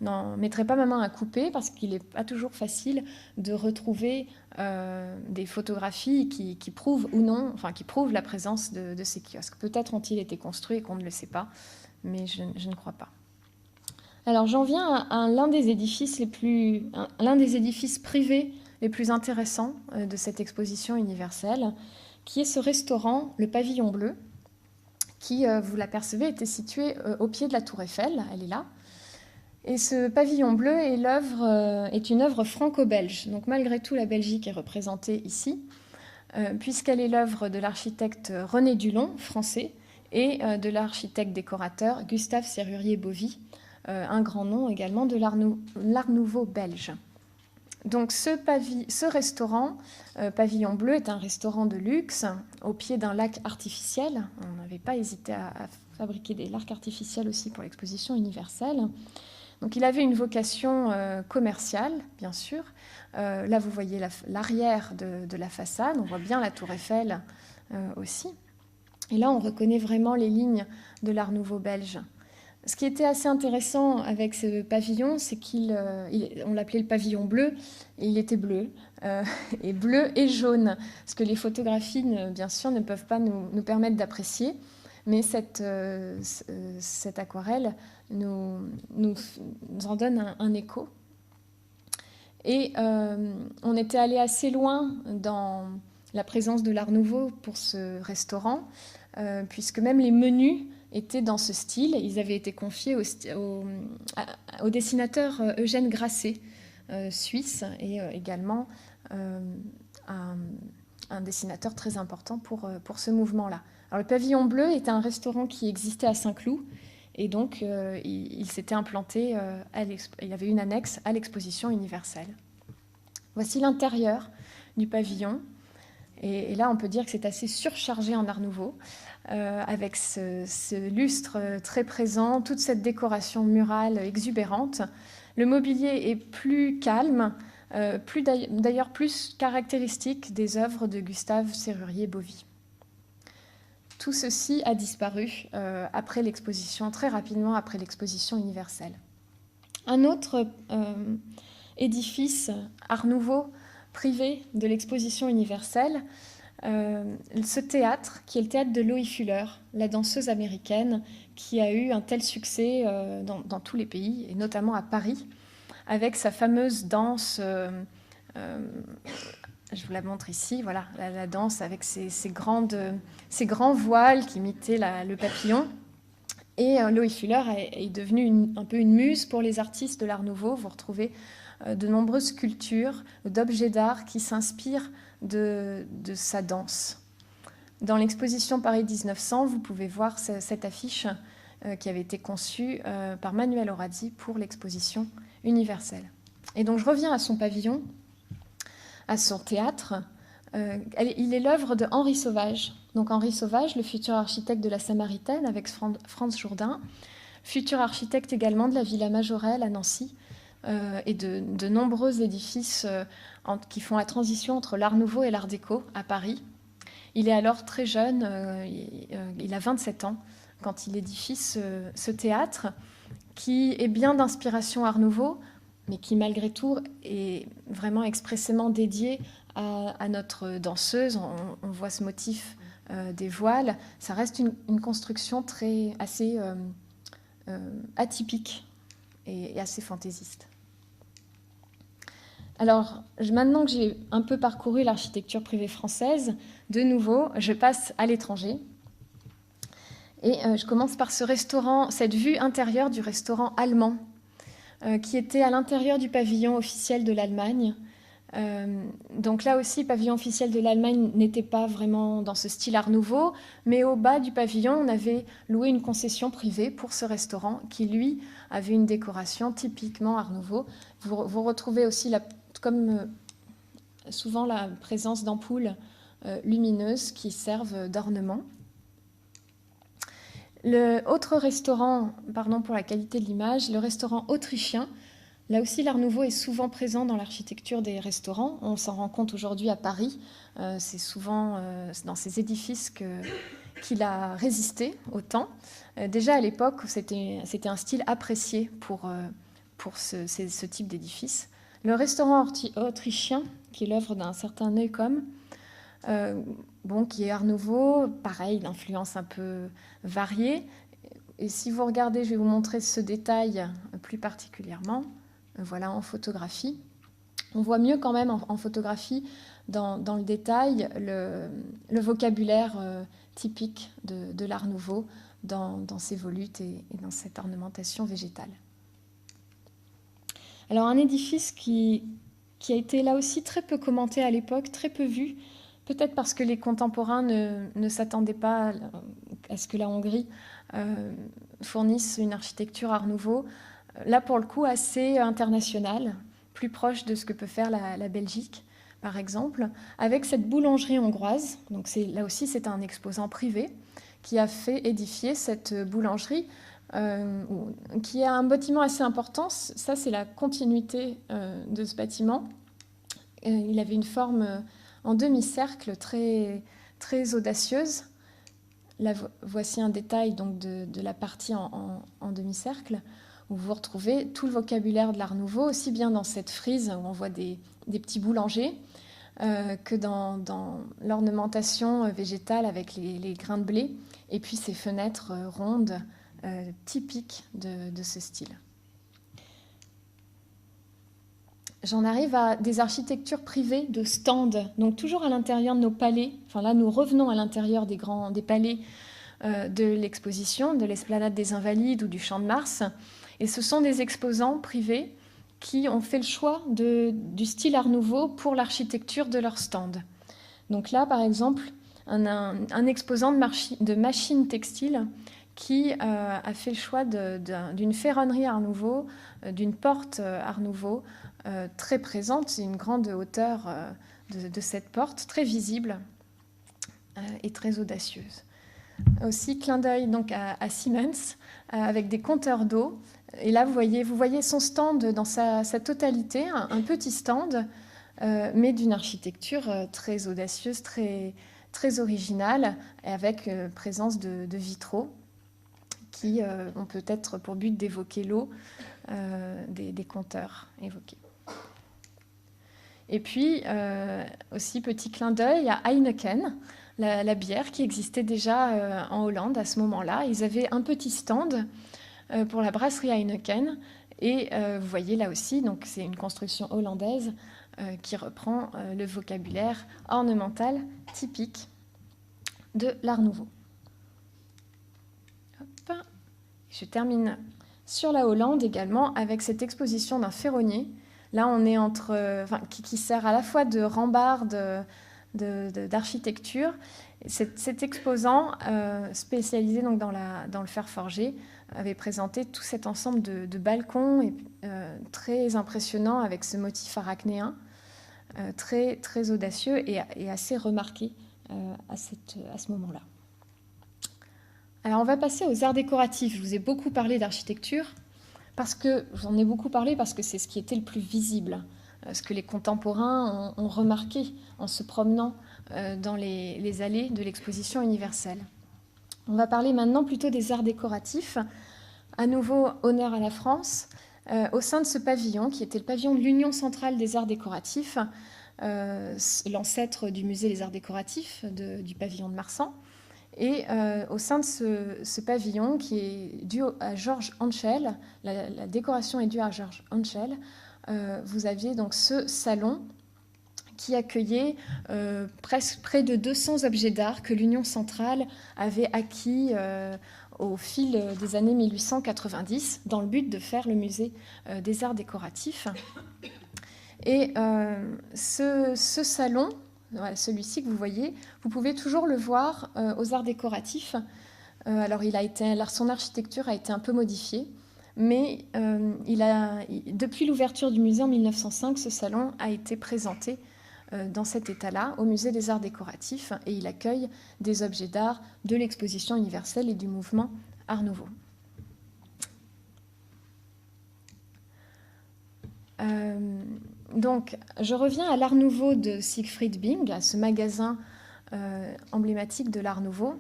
n'en mettrai pas ma main à couper parce qu'il n'est pas toujours facile de retrouver des photographies qui prouvent ou non, enfin qui prouvent la présence de ces kiosques. Peut-être ont-ils été construits et qu'on ne le sait pas, mais je ne crois pas. Alors j'en viens à l'un des édifices privés les plus intéressants de cette exposition universelle, qui est ce restaurant, le Pavillon Bleu, qui, vous l'apercevez, était situé au pied de la Tour Eiffel, elle est là. Et ce Pavillon Bleu est une œuvre franco-belge. Donc malgré tout, la Belgique est représentée ici, puisqu'elle est l'œuvre de l'architecte René Dulon, français, et de l'architecte décorateur Gustave Serrurier-Bovy, un grand nom également de l'Art Nouveau belge. Donc ce restaurant, Pavillon Bleu, est un restaurant de luxe au pied d'un lac artificiel. On n'avait pas hésité à fabriquer des lacs artificiels aussi pour l'exposition universelle. Donc il avait une vocation commerciale, bien sûr. Là, vous voyez l'arrière de la façade. On voit bien la tour Eiffel aussi. Et là, on reconnaît vraiment les lignes de l'Art Nouveau belge. Ce qui était assez intéressant avec ce pavillon, c'est on l'appelait le pavillon bleu, et il était bleu, et bleu et jaune, ce que les photographies, bien sûr, ne peuvent pas nous permettre d'apprécier, mais cette aquarelle nous en donne un écho. Et on était allé assez loin dans la présence de l'Art Nouveau pour ce restaurant, puisque même les menus étaient dans ce style. Ils avaient été confiés au dessinateur Eugène Grasset, suisse, et également un dessinateur très important pour ce mouvement-là. Alors, le Pavillon Bleu était un restaurant qui existait à Saint-Cloud, et donc il s'était implanté, il avait une annexe à l'exposition universelle. Voici l'intérieur du pavillon, et là on peut dire que c'est assez surchargé en Art Nouveau, avec ce lustre très présent, toute cette décoration murale exubérante. Le mobilier est plus calme, d'ailleurs plus caractéristique des œuvres de Gustave Serrurier-Bovy. Tout ceci a disparu après l'exposition, très rapidement après l'exposition universelle. Un autre édifice Art Nouveau privé de l'exposition universelle, ce théâtre, qui est le théâtre de Loie Fuller, la danseuse américaine, qui a eu un tel succès dans tous les pays, et notamment à Paris, avec sa fameuse danse, je vous la montre ici, voilà, la danse avec ces grands voiles qui imitaient le papillon. Et Loie Fuller est devenue un peu une muse pour les artistes de l'Art Nouveau. Vous retrouvez de nombreuses sculptures, d'objets d'art qui s'inspirent de sa danse. Dans l'exposition Paris 1900, vous pouvez voir cette affiche qui avait été conçue par Manuel Orazzi pour l'exposition universelle. Et donc je reviens à son pavillon, à son théâtre. Il est l'œuvre de Henri Sauvage. Donc Henri Sauvage, le futur architecte de la Samaritaine avec Franz Jourdain, futur architecte également de la Villa Majorelle à Nancy, et de nombreux édifices qui font la transition entre l'Art Nouveau et l'Art Déco à Paris. Il est alors très jeune, il a 27 ans, quand il édifie ce théâtre, qui est bien d'inspiration Art Nouveau, mais qui malgré tout est vraiment expressément dédié à notre danseuse. On voit ce motif des voiles. Ça reste une construction assez atypique et assez fantaisiste. Alors, maintenant que j'ai un peu parcouru l'architecture privée française, de nouveau, je passe à l'étranger. Et je commence par ce restaurant, cette vue intérieure du restaurant allemand, qui était à l'intérieur du pavillon officiel de l'Allemagne. Donc là aussi, le pavillon officiel de l'Allemagne n'était pas vraiment dans ce style Art Nouveau, mais au bas du pavillon, on avait loué une concession privée pour ce restaurant qui, lui, avait une décoration typiquement Art Nouveau. Vous retrouvez aussi, comme souvent, la présence d'ampoules lumineuses qui servent d'ornement. Le autre restaurant, pardon pour la qualité de l'image, le restaurant autrichien. Là aussi, l'Art Nouveau est souvent présent dans l'architecture des restaurants. On s'en rend compte aujourd'hui à Paris. C'est souvent dans ces édifices qu'il a résisté au temps. Déjà à l'époque, c'était un style apprécié pour ce type d'édifice. Le restaurant autrichien, qui est l'œuvre d'un certain Neukomm, qui est Art Nouveau, pareil, d'influence un peu variée. Et si vous regardez, je vais vous montrer ce détail plus particulièrement. Voilà, en photographie. On voit mieux quand même en photographie, dans le détail, le vocabulaire typique de l'Art Nouveau dans ces volutes et dans cette ornementation végétale. Alors un édifice qui a été là aussi très peu commenté à l'époque, très peu vu, peut-être parce que les contemporains ne s'attendaient pas à ce que la Hongrie fournisse une architecture Art Nouveau, là pour le coup assez internationale, plus proche de ce que peut faire la Belgique, par exemple, avec cette boulangerie hongroise. Donc là aussi, c'est un exposant privé qui a fait édifier cette boulangerie, qui a un bâtiment assez important. Ça, c'est la continuité de ce bâtiment. Il avait une forme en demi-cercle très, très audacieuse. Là, voici un détail donc, de la partie en demi-cercle, où vous retrouvez tout le vocabulaire de l'Art Nouveau, aussi bien dans cette frise où on voit des petits boulangers, que dans l'ornementation végétale avec les grains de blé, et puis ces fenêtres rondes typiques de ce style. J'en arrive à des architectures privées de stands, donc toujours à l'intérieur de nos palais. Enfin là, nous revenons à l'intérieur des palais de l'exposition, de l'Esplanade des Invalides ou du Champ de Mars. Et ce sont des exposants privés qui ont fait le choix du style Art Nouveau pour l'architecture de leur stand. Donc là, par exemple, un exposant de machines textiles qui a fait le choix d'une ferronnerie Art Nouveau, d'une porte Art Nouveau très présente. C'est une grande hauteur de cette porte, très visible et très audacieuse. Aussi, clin d'œil donc à Siemens, avec des compteurs d'eau. Et là, vous voyez son stand dans sa totalité, un petit stand, mais d'une architecture très audacieuse, très, très originale, et avec présence de vitraux qui ont peut-être pour but d'évoquer l'eau des compteurs évoqués. Et puis, aussi, petit clin d'œil à Heineken, la bière qui existait déjà en Hollande à ce moment-là. Ils avaient un petit stand pour la brasserie Heineken. Et vous voyez là aussi, donc c'est une construction hollandaise qui reprend le vocabulaire ornemental typique de l'Art Nouveau. Hop. Je termine sur la Hollande également avec cette exposition d'un ferronnier, Là, on est qui sert à la fois de rambarde d'architecture. Cet exposant, spécialisé donc dans le fer forgé, avait présenté tout cet ensemble de balcons très impressionnants avec ce motif arachnéen, très, très audacieux et assez remarqué à ce moment-là. Alors on va passer aux arts décoratifs. Je vous ai beaucoup parlé d'architecture, j'en ai beaucoup parlé parce que c'est ce qui était le plus visible, ce que les contemporains ont remarqué en se promenant dans les allées de l'exposition universelle. On va parler maintenant plutôt des arts décoratifs. À nouveau, honneur à la France, au sein de ce pavillon, qui était le pavillon de l'Union centrale des arts décoratifs, l'ancêtre du musée des arts décoratifs du pavillon de Marsan. Et au sein de ce pavillon, qui est dû à Georges Henschel, la décoration est due à Georges Henschel, vous aviez donc ce salon qui accueillait presque près de 200 objets d'art que l'Union centrale avait acquis au fil des années 1890 dans le but de faire le musée des arts décoratifs. Et ce salon, celui-ci que vous voyez, vous pouvez toujours le voir aux arts décoratifs. Alors son architecture a été un peu modifiée, mais depuis l'ouverture du musée en 1905, ce salon a été présenté dans cet état-là au musée des arts décoratifs et il accueille des objets d'art de l'exposition universelle et du mouvement Art Nouveau. Donc, je reviens à l'Art Nouveau de Siegfried Bing, à ce magasin emblématique de l'Art Nouveau.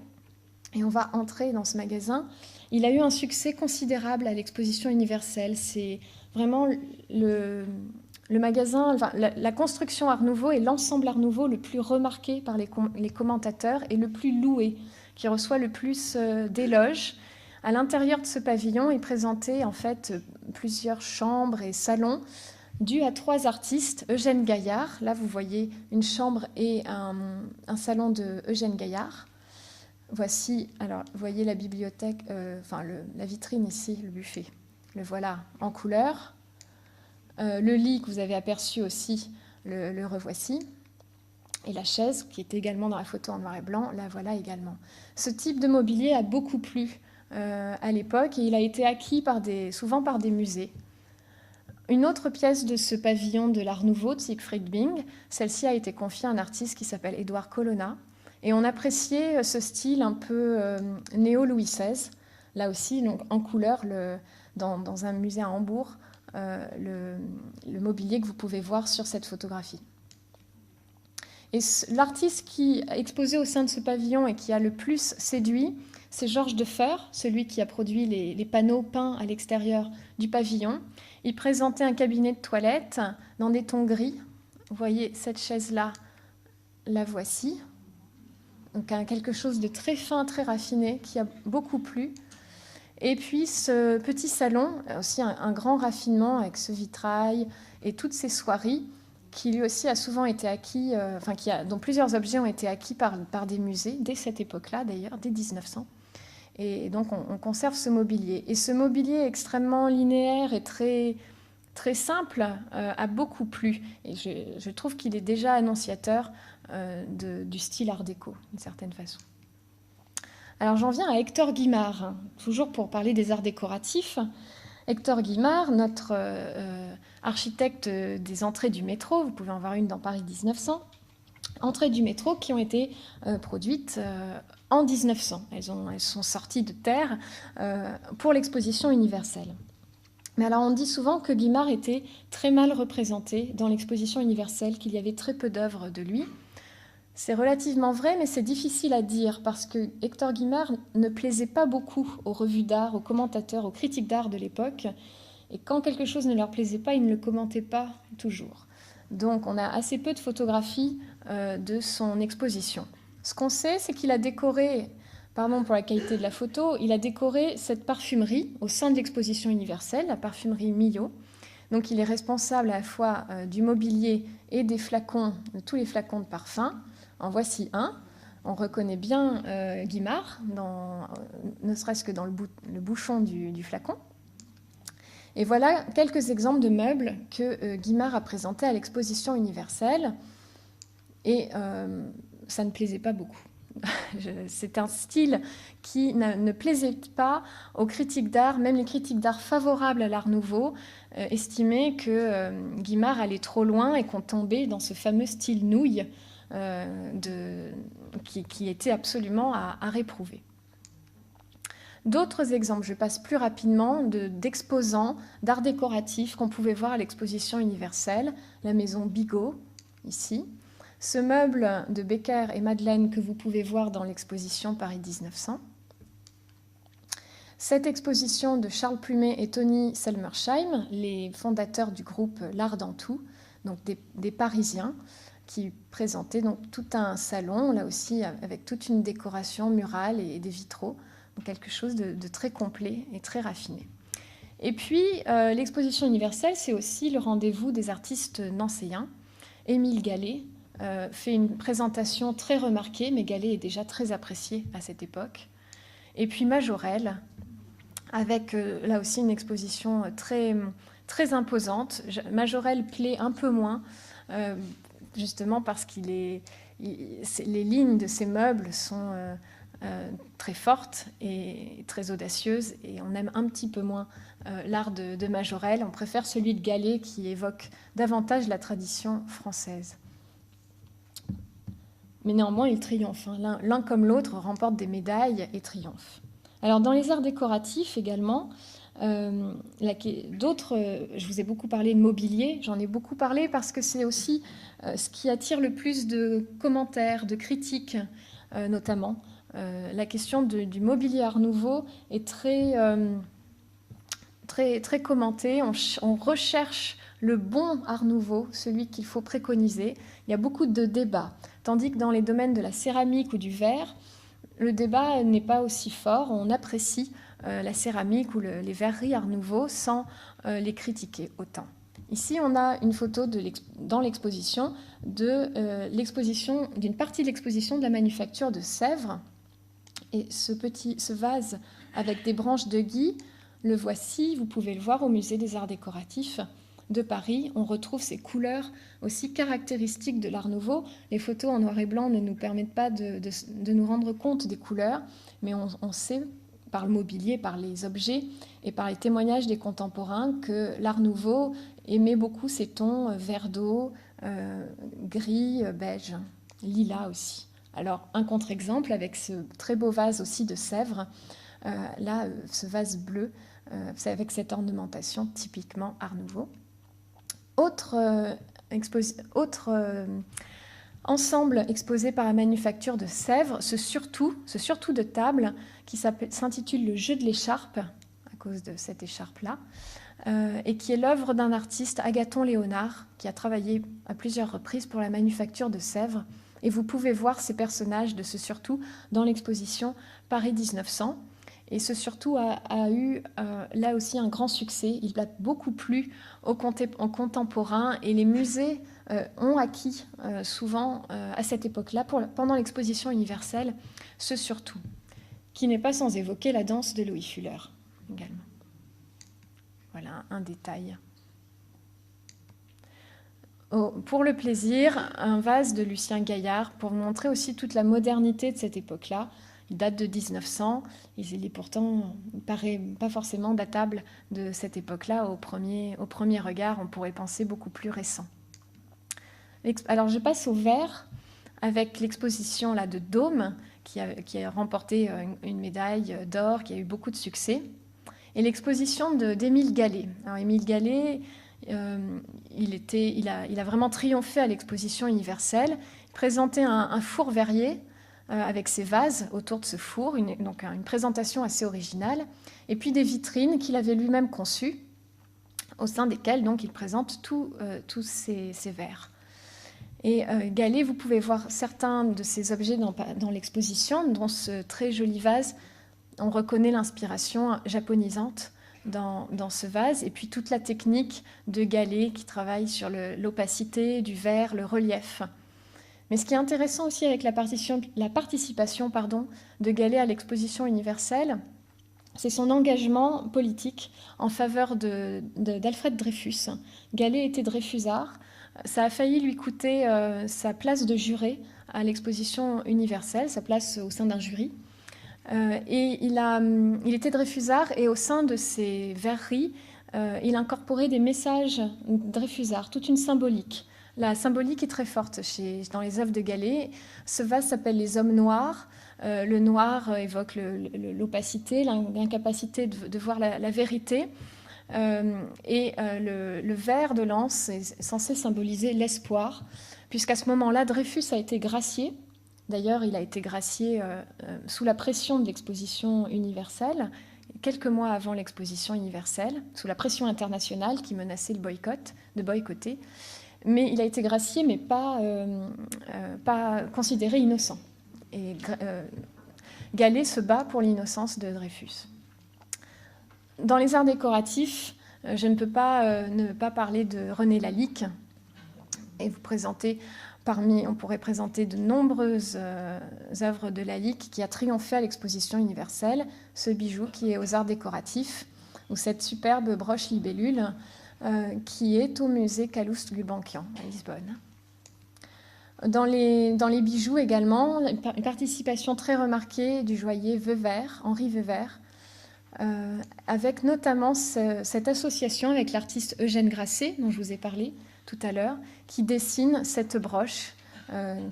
Et on va entrer dans ce magasin. Il a eu un succès considérable à l'exposition universelle. C'est vraiment le magasin, la construction Art Nouveau est l'ensemble Art Nouveau le plus remarqué par les commentateurs et le plus loué, qui reçoit le plus d'éloges. À l'intérieur de ce pavillon, il présentait en fait plusieurs chambres et salons dus à 3 artistes. Eugène Gaillard, là vous voyez une chambre et un salon de Eugène Gaillard. Voici, alors vous voyez la bibliothèque, la vitrine ici, le buffet. Le voilà en couleur. Le lit que vous avez aperçu aussi, le revoici. Et la chaise, qui était également dans la photo en noir et blanc, la voilà également. Ce type de mobilier a beaucoup plu à l'époque et il a été acquis souvent par des musées. Une autre pièce de ce pavillon de l'Art Nouveau de Siegfried Bing, celle-ci a été confiée à un artiste qui s'appelle Édouard Colonna. Et on appréciait ce style un peu néo-Louis XVI. Là aussi, donc, en couleur, dans un musée à Hambourg, le mobilier que vous pouvez voir sur cette photographie. Et l'artiste qui a exposé au sein de ce pavillon et qui a le plus séduit, c'est Georges Defer, celui qui a produit les panneaux peints à l'extérieur du pavillon. Il présentait un cabinet de toilette dans des tons gris. Vous voyez cette chaise-là, la voici. Donc quelque chose de très fin, très raffiné, qui a beaucoup plu. Et puis ce petit salon, aussi un grand raffinement avec ce vitrail et toutes ces soieries, qui lui aussi a souvent été acquis, dont plusieurs objets ont été acquis par des musées, dès cette époque-là d'ailleurs, dès 1900. Et donc on conserve ce mobilier. Et ce mobilier extrêmement linéaire et très, très simple a beaucoup plu. Et je trouve qu'il est déjà annonciateur du style art déco, d'une certaine façon. Alors j'en viens à Hector Guimard, toujours pour parler des arts décoratifs. Hector Guimard, notre architecte des entrées du métro, vous pouvez en voir une dans Paris 1900, entrées du métro qui ont été produites en 1900. Elles sont sorties de terre pour l'exposition universelle. Mais alors on dit souvent que Guimard était très mal représenté dans l'exposition universelle, qu'il y avait très peu d'œuvres de lui. C'est relativement vrai, mais c'est difficile à dire parce que Hector Guimard ne plaisait pas beaucoup aux revues d'art, aux commentateurs, aux critiques d'art de l'époque. Et quand quelque chose ne leur plaisait pas, ils ne le commentaient pas toujours. Donc on a assez peu de photographies de son exposition. Ce qu'on sait, c'est qu'il a décoré, pardon pour la qualité de la photo, il a décoré cette parfumerie au sein de l'exposition universelle, la parfumerie Millot. Donc il est responsable à la fois du mobilier et des flacons, de tous les flacons de parfum. En voici un. On reconnaît bien Guimard, ne serait-ce que dans le bouchon du flacon. Et voilà quelques exemples de meubles que Guimard a présentés à l'exposition universelle. Et ça ne plaisait pas beaucoup. C'est un style qui ne plaisait pas aux critiques d'art, même les critiques d'art favorables à l'Art Nouveau estimaient que Guimard allait trop loin et qu'on tombait dans ce fameux style nouille qui était absolument à réprouver. D'autres exemples, je passe plus rapidement, d'exposants d'art décoratif qu'on pouvait voir à l'exposition universelle, la maison Bigot, ici. Ce meuble de Becker et Madeleine que vous pouvez voir dans l'exposition Paris 1900. Cette exposition de Charles Plumet et Tony Selmersheim, les fondateurs du groupe L'Art dans tout, donc des Parisiens, qui présentaient donc tout un salon, là aussi avec toute une décoration murale et des vitraux. Donc quelque chose de très complet et très raffiné. Et puis, l'exposition universelle, c'est aussi le rendez-vous des artistes nancéens. Émile Gallé fait une présentation très remarquée, mais Gallé est déjà très apprécié à cette époque. Et puis Majorelle, avec là aussi une exposition très, très imposante. Majorelle plaît un peu moins, justement parce les lignes de ces meubles sont... très forte et très audacieuse, et on aime un petit peu moins l'art de Majorelle. On préfère celui de Gallé qui évoque davantage la tradition française. Mais néanmoins, ils triomphent. L'un comme l'autre remportent des médailles et triomphent. Alors dans les arts décoratifs également, d'autres, je vous ai beaucoup parlé de mobilier, j'en ai beaucoup parlé parce que c'est aussi ce qui attire le plus de commentaires, de critiques notamment. La question du mobilier Art Nouveau est très commentée. On recherche le bon Art Nouveau, celui qu'il faut préconiser. Il y a beaucoup de débats. Tandis que dans les domaines de la céramique ou du verre, le débat n'est pas aussi fort. On apprécie la céramique ou les verreries Art Nouveau sans les critiquer autant. Ici, on a une photo dans l'exposition d'une partie de l'exposition de la manufacture de Sèvres. Et ce vase avec des branches de gui, le voici, vous pouvez le voir au musée des arts décoratifs de Paris. On retrouve ces couleurs aussi caractéristiques de l'Art Nouveau. Les photos en noir et blanc ne nous permettent pas de nous rendre compte des couleurs, mais on sait par le mobilier, par les objets et par les témoignages des contemporains que l'Art Nouveau aimait beaucoup ces tons vert d'eau, gris, beige, lilas aussi. Alors, un contre-exemple avec ce très beau vase aussi de Sèvres, là, ce vase bleu, avec cette ornementation typiquement Art Nouveau. Autre ensemble exposé par la manufacture de Sèvres, ce surtout de table qui s'intitule Le jeu de l'écharpe, à cause de cette écharpe-là, et qui est l'œuvre d'un artiste, Agathon Léonard, qui a travaillé à plusieurs reprises pour la manufacture de Sèvres. Et vous pouvez voir ces personnages de ce surtout dans l'exposition Paris 1900. Et ce surtout a eu là aussi un grand succès. Il a beaucoup plu aux contemporains et les musées ont acquis souvent à cette époque-là, pendant l'exposition universelle, ce surtout, qui n'est pas sans évoquer la danse de Louis Fuller également. Voilà un détail. Pour le plaisir, un vase de Lucien Gaillard pour vous montrer aussi toute la modernité de cette époque-là. Il date de 1900, il est pourtant, il paraît pas forcément datable de cette époque-là. Au premier regard, on pourrait penser beaucoup plus récent. Alors je passe au verre avec l'exposition là, de Dôme qui a remporté une médaille d'or, qui a eu beaucoup de succès, et l'exposition d'Émile Gallé. Alors Émile Gallé, il a vraiment triomphé à l'exposition universelle. Il présentait un four verrier avec ses vases autour de ce four, donc une présentation assez originale, et puis des vitrines qu'il avait lui-même conçues, au sein desquelles donc, il présente tous ces verres. Et Gallé, vous pouvez voir certains de ces objets dans l'exposition, dont ce très joli vase. On reconnaît l'inspiration japonisante dans ce vase, et puis toute la technique de Gallé qui travaille sur l'opacité du verre, le relief. Mais ce qui est intéressant aussi avec la participation de Gallé à l'exposition universelle, c'est son engagement politique en faveur d'Alfred Dreyfus. Gallet était dreyfusard. Ça a failli lui coûter sa place de juré à l'exposition universelle, sa place au sein d'un jury. Et il était dreyfusard, et au sein de ses verreries, il incorporait des messages dreyfusards, toute une symbolique. La symbolique est très forte dans les œuvres de Gallet. Ce vase s'appelle Les Hommes Noirs. Le noir évoque l'opacité, l'incapacité de voir la vérité. Et le vert de l'anse est censé symboliser l'espoir, puisqu'à ce moment-là, Dreyfus a été gracié. D'ailleurs, il a été gracié sous la pression de l'exposition universelle, quelques mois avant l'exposition universelle, sous la pression internationale qui menaçait de boycotter. Mais il a été gracié, mais pas considéré innocent. Et Gallet se bat pour l'innocence de Dreyfus. Dans les arts décoratifs, je ne peux pas ne pas parler de René Lalique et vous présenter on pourrait présenter de nombreuses œuvres de Lalique qui a triomphé à l'exposition universelle, ce bijou qui est aux arts décoratifs, ou cette superbe broche libellule qui est au musée Calouste-Gulbenkian à Lisbonne. Dans les bijoux également, une participation très remarquée du joaillier Wever, Henri Wever, avec notamment cette association avec l'artiste Eugène Grasset, dont je vous ai parlé tout à l'heure, qui dessine cette broche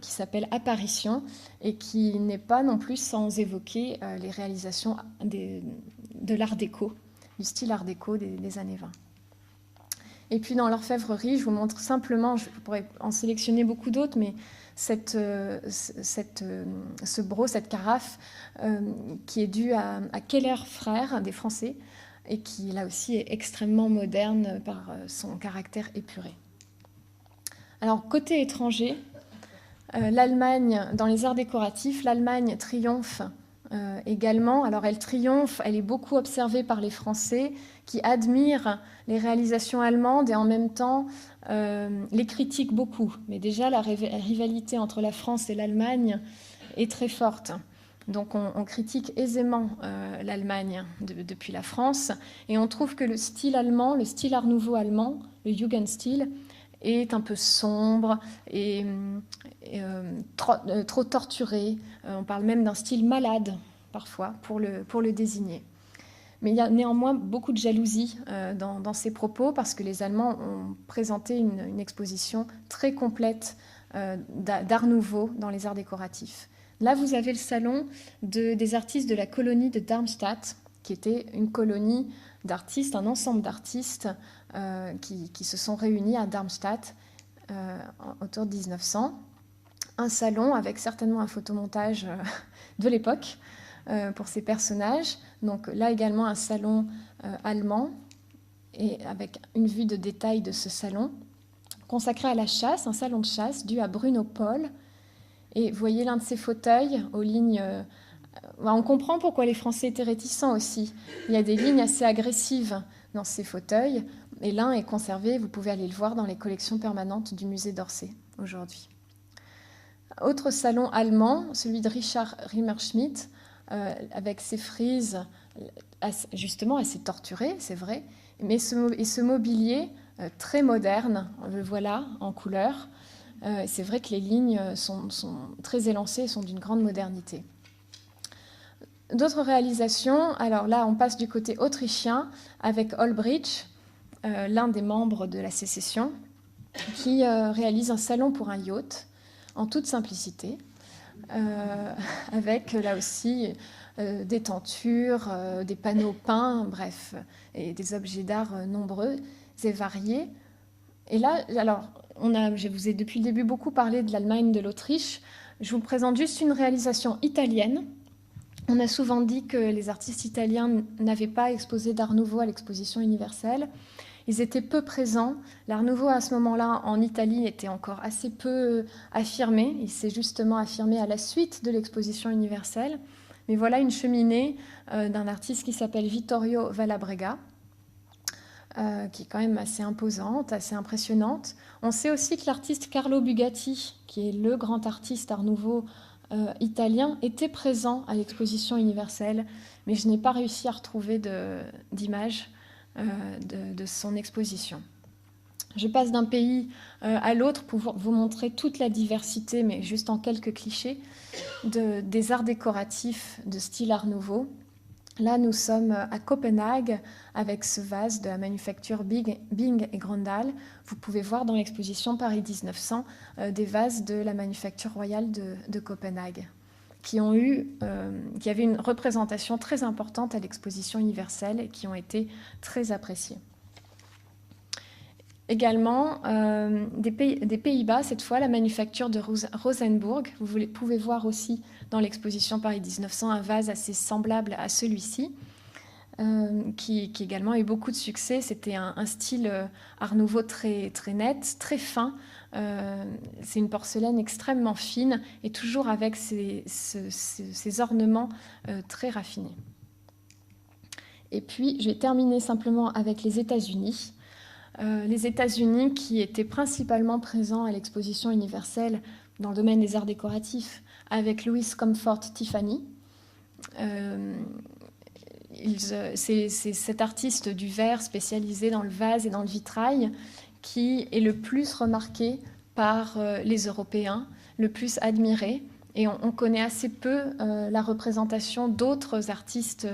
qui s'appelle Apparition et qui n'est pas non plus sans évoquer les réalisations de l'art déco, du style art déco des années 20. Et puis dans l'orfèvrerie, je vous montre simplement, je pourrais en sélectionner beaucoup d'autres, mais ce broc, cette carafe, qui est due à Keller Frères, des Français, et qui là aussi est extrêmement moderne par son caractère épuré. Alors côté étranger, l'Allemagne, dans les arts décoratifs, l'Allemagne triomphe également. Alors elle triomphe, elle est beaucoup observée par les Français qui admirent les réalisations allemandes et en même temps les critiquent beaucoup. Mais déjà la rivalité entre la France et l'Allemagne est très forte. Donc on critique aisément l'Allemagne depuis la France et on trouve que le style allemand, le style art nouveau allemand, le Jugendstil, est un peu sombre et trop torturé. On parle même d'un style malade, parfois, pour le désigner. Mais il y a néanmoins beaucoup de jalousie dans ces propos, parce que les Allemands ont présenté une exposition très complète d'art nouveau dans les arts décoratifs. Là, vous avez le salon des artistes de la colonie de Darmstadt, qui était une colonie d'artistes, un ensemble d'artistes qui se sont réunis à Darmstadt autour de 1900. Un salon avec certainement un photomontage de l'époque pour ces personnages. Donc là également un salon allemand, et avec une vue de détail de ce salon, consacré à la chasse, un salon de chasse dû à Bruno Paul. Et vous voyez l'un de ces fauteuils aux lignes... on comprend pourquoi les Français étaient réticents aussi. Il y a des lignes assez agressives dans ces fauteuils, et l'un est conservé, vous pouvez aller le voir dans les collections permanentes du musée d'Orsay aujourd'hui. Autre salon allemand, celui de Richard Rimmerschmidt, avec ses frises justement assez torturées, c'est vrai, mais ce mobilier très moderne, le voilà en couleur. C'est vrai que les lignes sont très élancées et sont d'une grande modernité. D'autres réalisations, alors là on passe du côté autrichien avec Olbrich, l'un des membres de la sécession, qui réalise un salon pour un yacht en toute simplicité, avec là aussi des tentures, des panneaux peints, bref, et des objets d'art nombreux et variés. Et là, alors, je vous ai depuis le début beaucoup parlé de l'Allemagne, de l'Autriche. Je vous présente juste une réalisation italienne. On a souvent dit que les artistes italiens n'avaient pas exposé d'art nouveau à l'exposition universelle. Ils étaient peu présents. L'art nouveau, à ce moment-là, en Italie, était encore assez peu affirmé. Il s'est justement affirmé à la suite de l'exposition universelle. Mais voilà une cheminée d'un artiste qui s'appelle Vittorio Vallabrega, qui est quand même assez imposante, assez impressionnante. On sait aussi que l'artiste Carlo Bugatti, qui est le grand artiste art nouveau italien était présent à l'exposition universelle, mais je n'ai pas réussi à retrouver d'image de son exposition. Je passe d'un pays à l'autre pour vous montrer toute la diversité, mais juste en quelques clichés, des arts décoratifs de style Art Nouveau. Là, nous sommes à Copenhague avec ce vase de la manufacture Bing et Grøndal. Vous pouvez voir dans l'exposition Paris 1900 des vases de la manufacture royale de Copenhague qui avaient une représentation très importante à l'exposition universelle et qui ont été très appréciés. Également, des Pays-Bas, cette fois, la manufacture de Rosenburg. Vous pouvez voir aussi dans l'exposition Paris 1900 un vase assez semblable à celui-ci, qui également a eu beaucoup de succès. C'était un style Art Nouveau très, très net, très fin. C'est une porcelaine extrêmement fine et toujours avec ces ornements très raffinés. Et puis, je vais terminer simplement avec les États-Unis. Les États-Unis qui étaient principalement présents à l'exposition universelle dans le domaine des arts décoratifs avec Louis Comfort Tiffany. C'est cet artiste du verre spécialisé dans le vase et dans le vitrail qui est le plus remarqué par les Européens, le plus admiré. Et on connaît assez peu la représentation d'autres artistes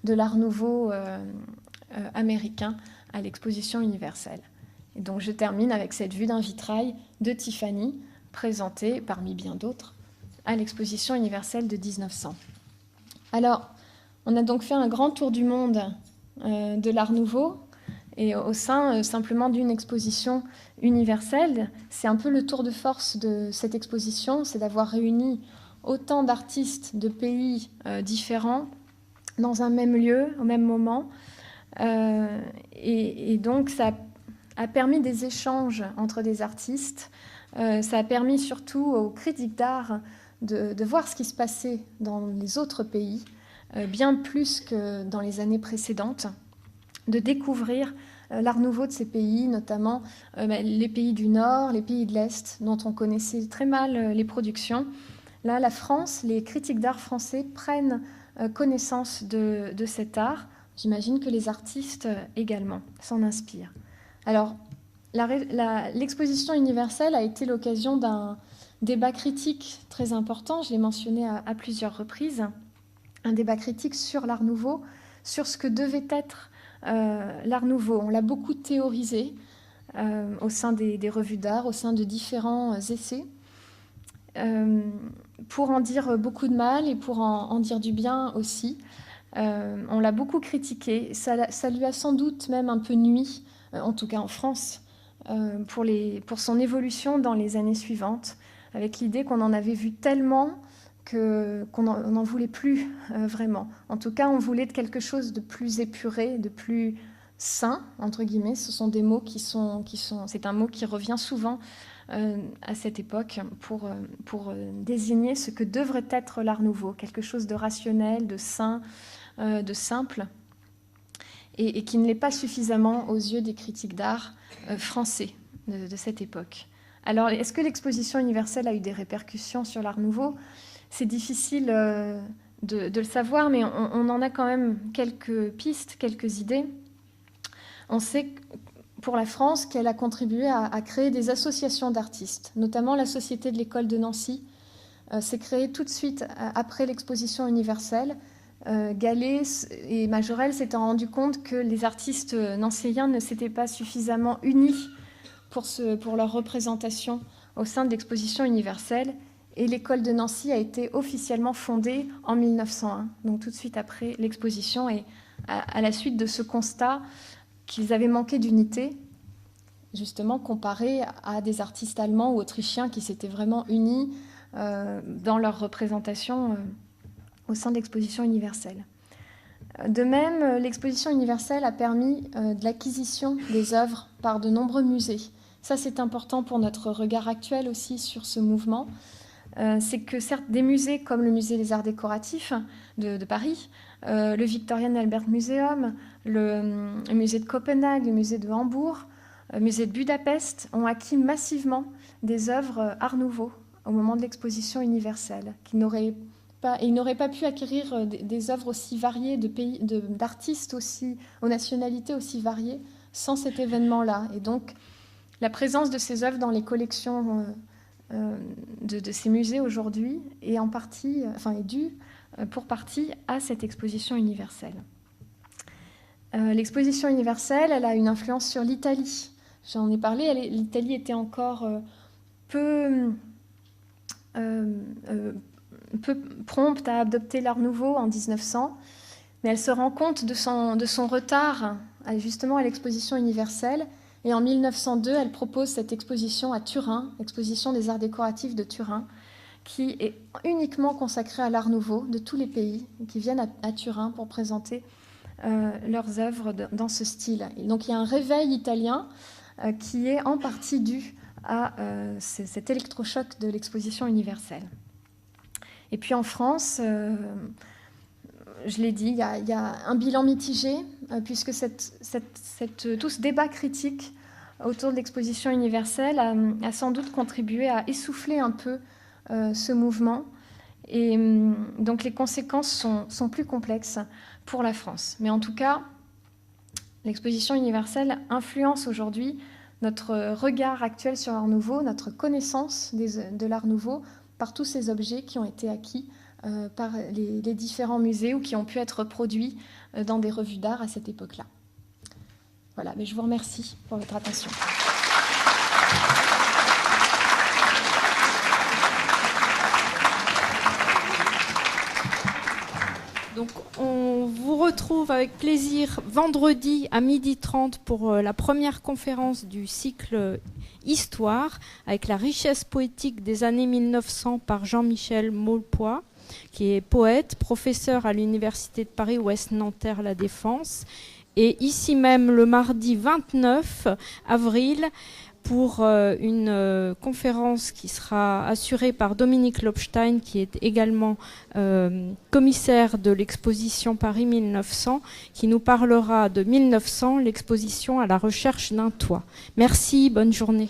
de l'Art Nouveau américain à l'exposition universelle. Et donc je termine avec cette vue d'un vitrail de Tiffany, présenté parmi bien d'autres à l'exposition universelle de 1900. Alors, on a donc fait un grand tour du monde de l'Art Nouveau, et au sein simplement d'une exposition universelle. C'est un peu le tour de force de cette exposition, c'est d'avoir réuni autant d'artistes de pays différents dans un même lieu, au même moment. Et donc ça a permis des échanges entre des artistes, ça a permis surtout aux critiques d'art de voir ce qui se passait dans les autres pays, bien plus que dans les années précédentes, de découvrir l'art nouveau de ces pays, notamment les pays du Nord, les pays de l'Est, dont on connaissait très mal les productions. Là, la France, les critiques d'art français prennent connaissance de cet art. J'imagine que les artistes également s'en inspirent. Alors, l'exposition universelle a été l'occasion d'un débat critique très important, je l'ai mentionné à plusieurs reprises, un débat critique sur l'art nouveau, sur ce que devait être l'art nouveau. On l'a beaucoup théorisé au sein des revues d'art, au sein de différents essais, pour en dire beaucoup de mal et pour en dire du bien aussi. On l'a beaucoup critiqué, ça lui a sans doute même un peu nui, en tout cas en France, pour son évolution dans les années suivantes, avec l'idée qu'on en avait vu tellement qu'on n'en voulait plus vraiment. En tout cas, on voulait de quelque chose de plus épuré, de plus sain, entre guillemets. Ce sont des mots c'est un mot qui revient souvent à cette époque pour désigner ce que devrait être l'art nouveau, quelque chose de rationnel, de sain, de simple, et qui ne l'est pas suffisamment aux yeux des critiques d'art français de cette époque. Alors, est-ce que l'exposition universelle a eu des répercussions sur l'art nouveau ? C'est difficile de le savoir, mais on en a quand même quelques pistes, quelques idées. On sait pour la France qu'elle a contribué à créer des associations d'artistes, notamment la Société de l'École de Nancy s'est créée tout de suite après l'exposition universelle. Gallet et Majorelle s'étaient rendus compte que les artistes nancéiens ne s'étaient pas suffisamment unis pour leur représentation au sein de l'exposition universelle. Et l'école de Nancy a été officiellement fondée en 1901, donc tout de suite après l'exposition, et à la suite de ce constat qu'ils avaient manqué d'unité, justement comparé à des artistes allemands ou autrichiens qui s'étaient vraiment unis dans leur représentation au sein de l'exposition universelle. De même, l'exposition universelle a permis de l'acquisition des œuvres par de nombreux musées. Ça, c'est important pour notre regard actuel aussi sur ce mouvement. C'est que certes, des musées comme le musée des arts décoratifs de Paris, le Victorian Albert Museum, le musée de Copenhague, le musée de Hambourg, le musée de Budapest ont acquis massivement des œuvres art nouveau au moment de l'exposition universelle, il n'aurait pas pu acquérir des œuvres aussi variées, d'artistes aussi, aux nationalités aussi variées, sans cet événement-là. Et donc, la présence de ces œuvres dans les collections de ces musées aujourd'hui est due pour partie à cette exposition universelle. L'exposition universelle, elle a une influence sur l'Italie. J'en ai parlé, l'Italie était encore peu prompte à adopter l'Art nouveau en 1900, mais elle se rend compte de son retard justement à l'exposition universelle. Et en 1902, elle propose cette exposition à Turin, l'exposition des arts décoratifs de Turin, qui est uniquement consacrée à l'Art nouveau de tous les pays qui viennent à Turin pour présenter leurs œuvres dans ce style. Et donc il y a un réveil italien qui est en partie dû à cet électrochoc de l'exposition universelle. Et puis en France, je l'ai dit, il y a un bilan mitigé, puisque tout ce débat critique autour de l'exposition universelle a sans doute contribué à essouffler un peu ce mouvement. Et donc les conséquences sont plus complexes pour la France. Mais en tout cas, l'exposition universelle influence aujourd'hui notre regard actuel sur l'Art nouveau, notre connaissance de l'Art nouveau par tous ces objets qui ont été acquis par les différents musées ou qui ont pu être reproduits dans des revues d'art à cette époque-là. Voilà, mais je vous remercie pour votre attention. Donc, on vous retrouve avec plaisir vendredi à 12h30 pour la première conférence du cycle Histoire, avec la richesse poétique des années 1900 par Jean-Michel Maulepoix, qui est poète, professeur à l'Université de Paris-Ouest Nanterre La Défense. Et ici même, le mardi 29 avril, pour une conférence qui sera assurée par Dominique Lobstein, qui est également commissaire de l'exposition Paris 1900, qui nous parlera de 1900, l'exposition à la recherche d'un toit. Merci, bonne journée.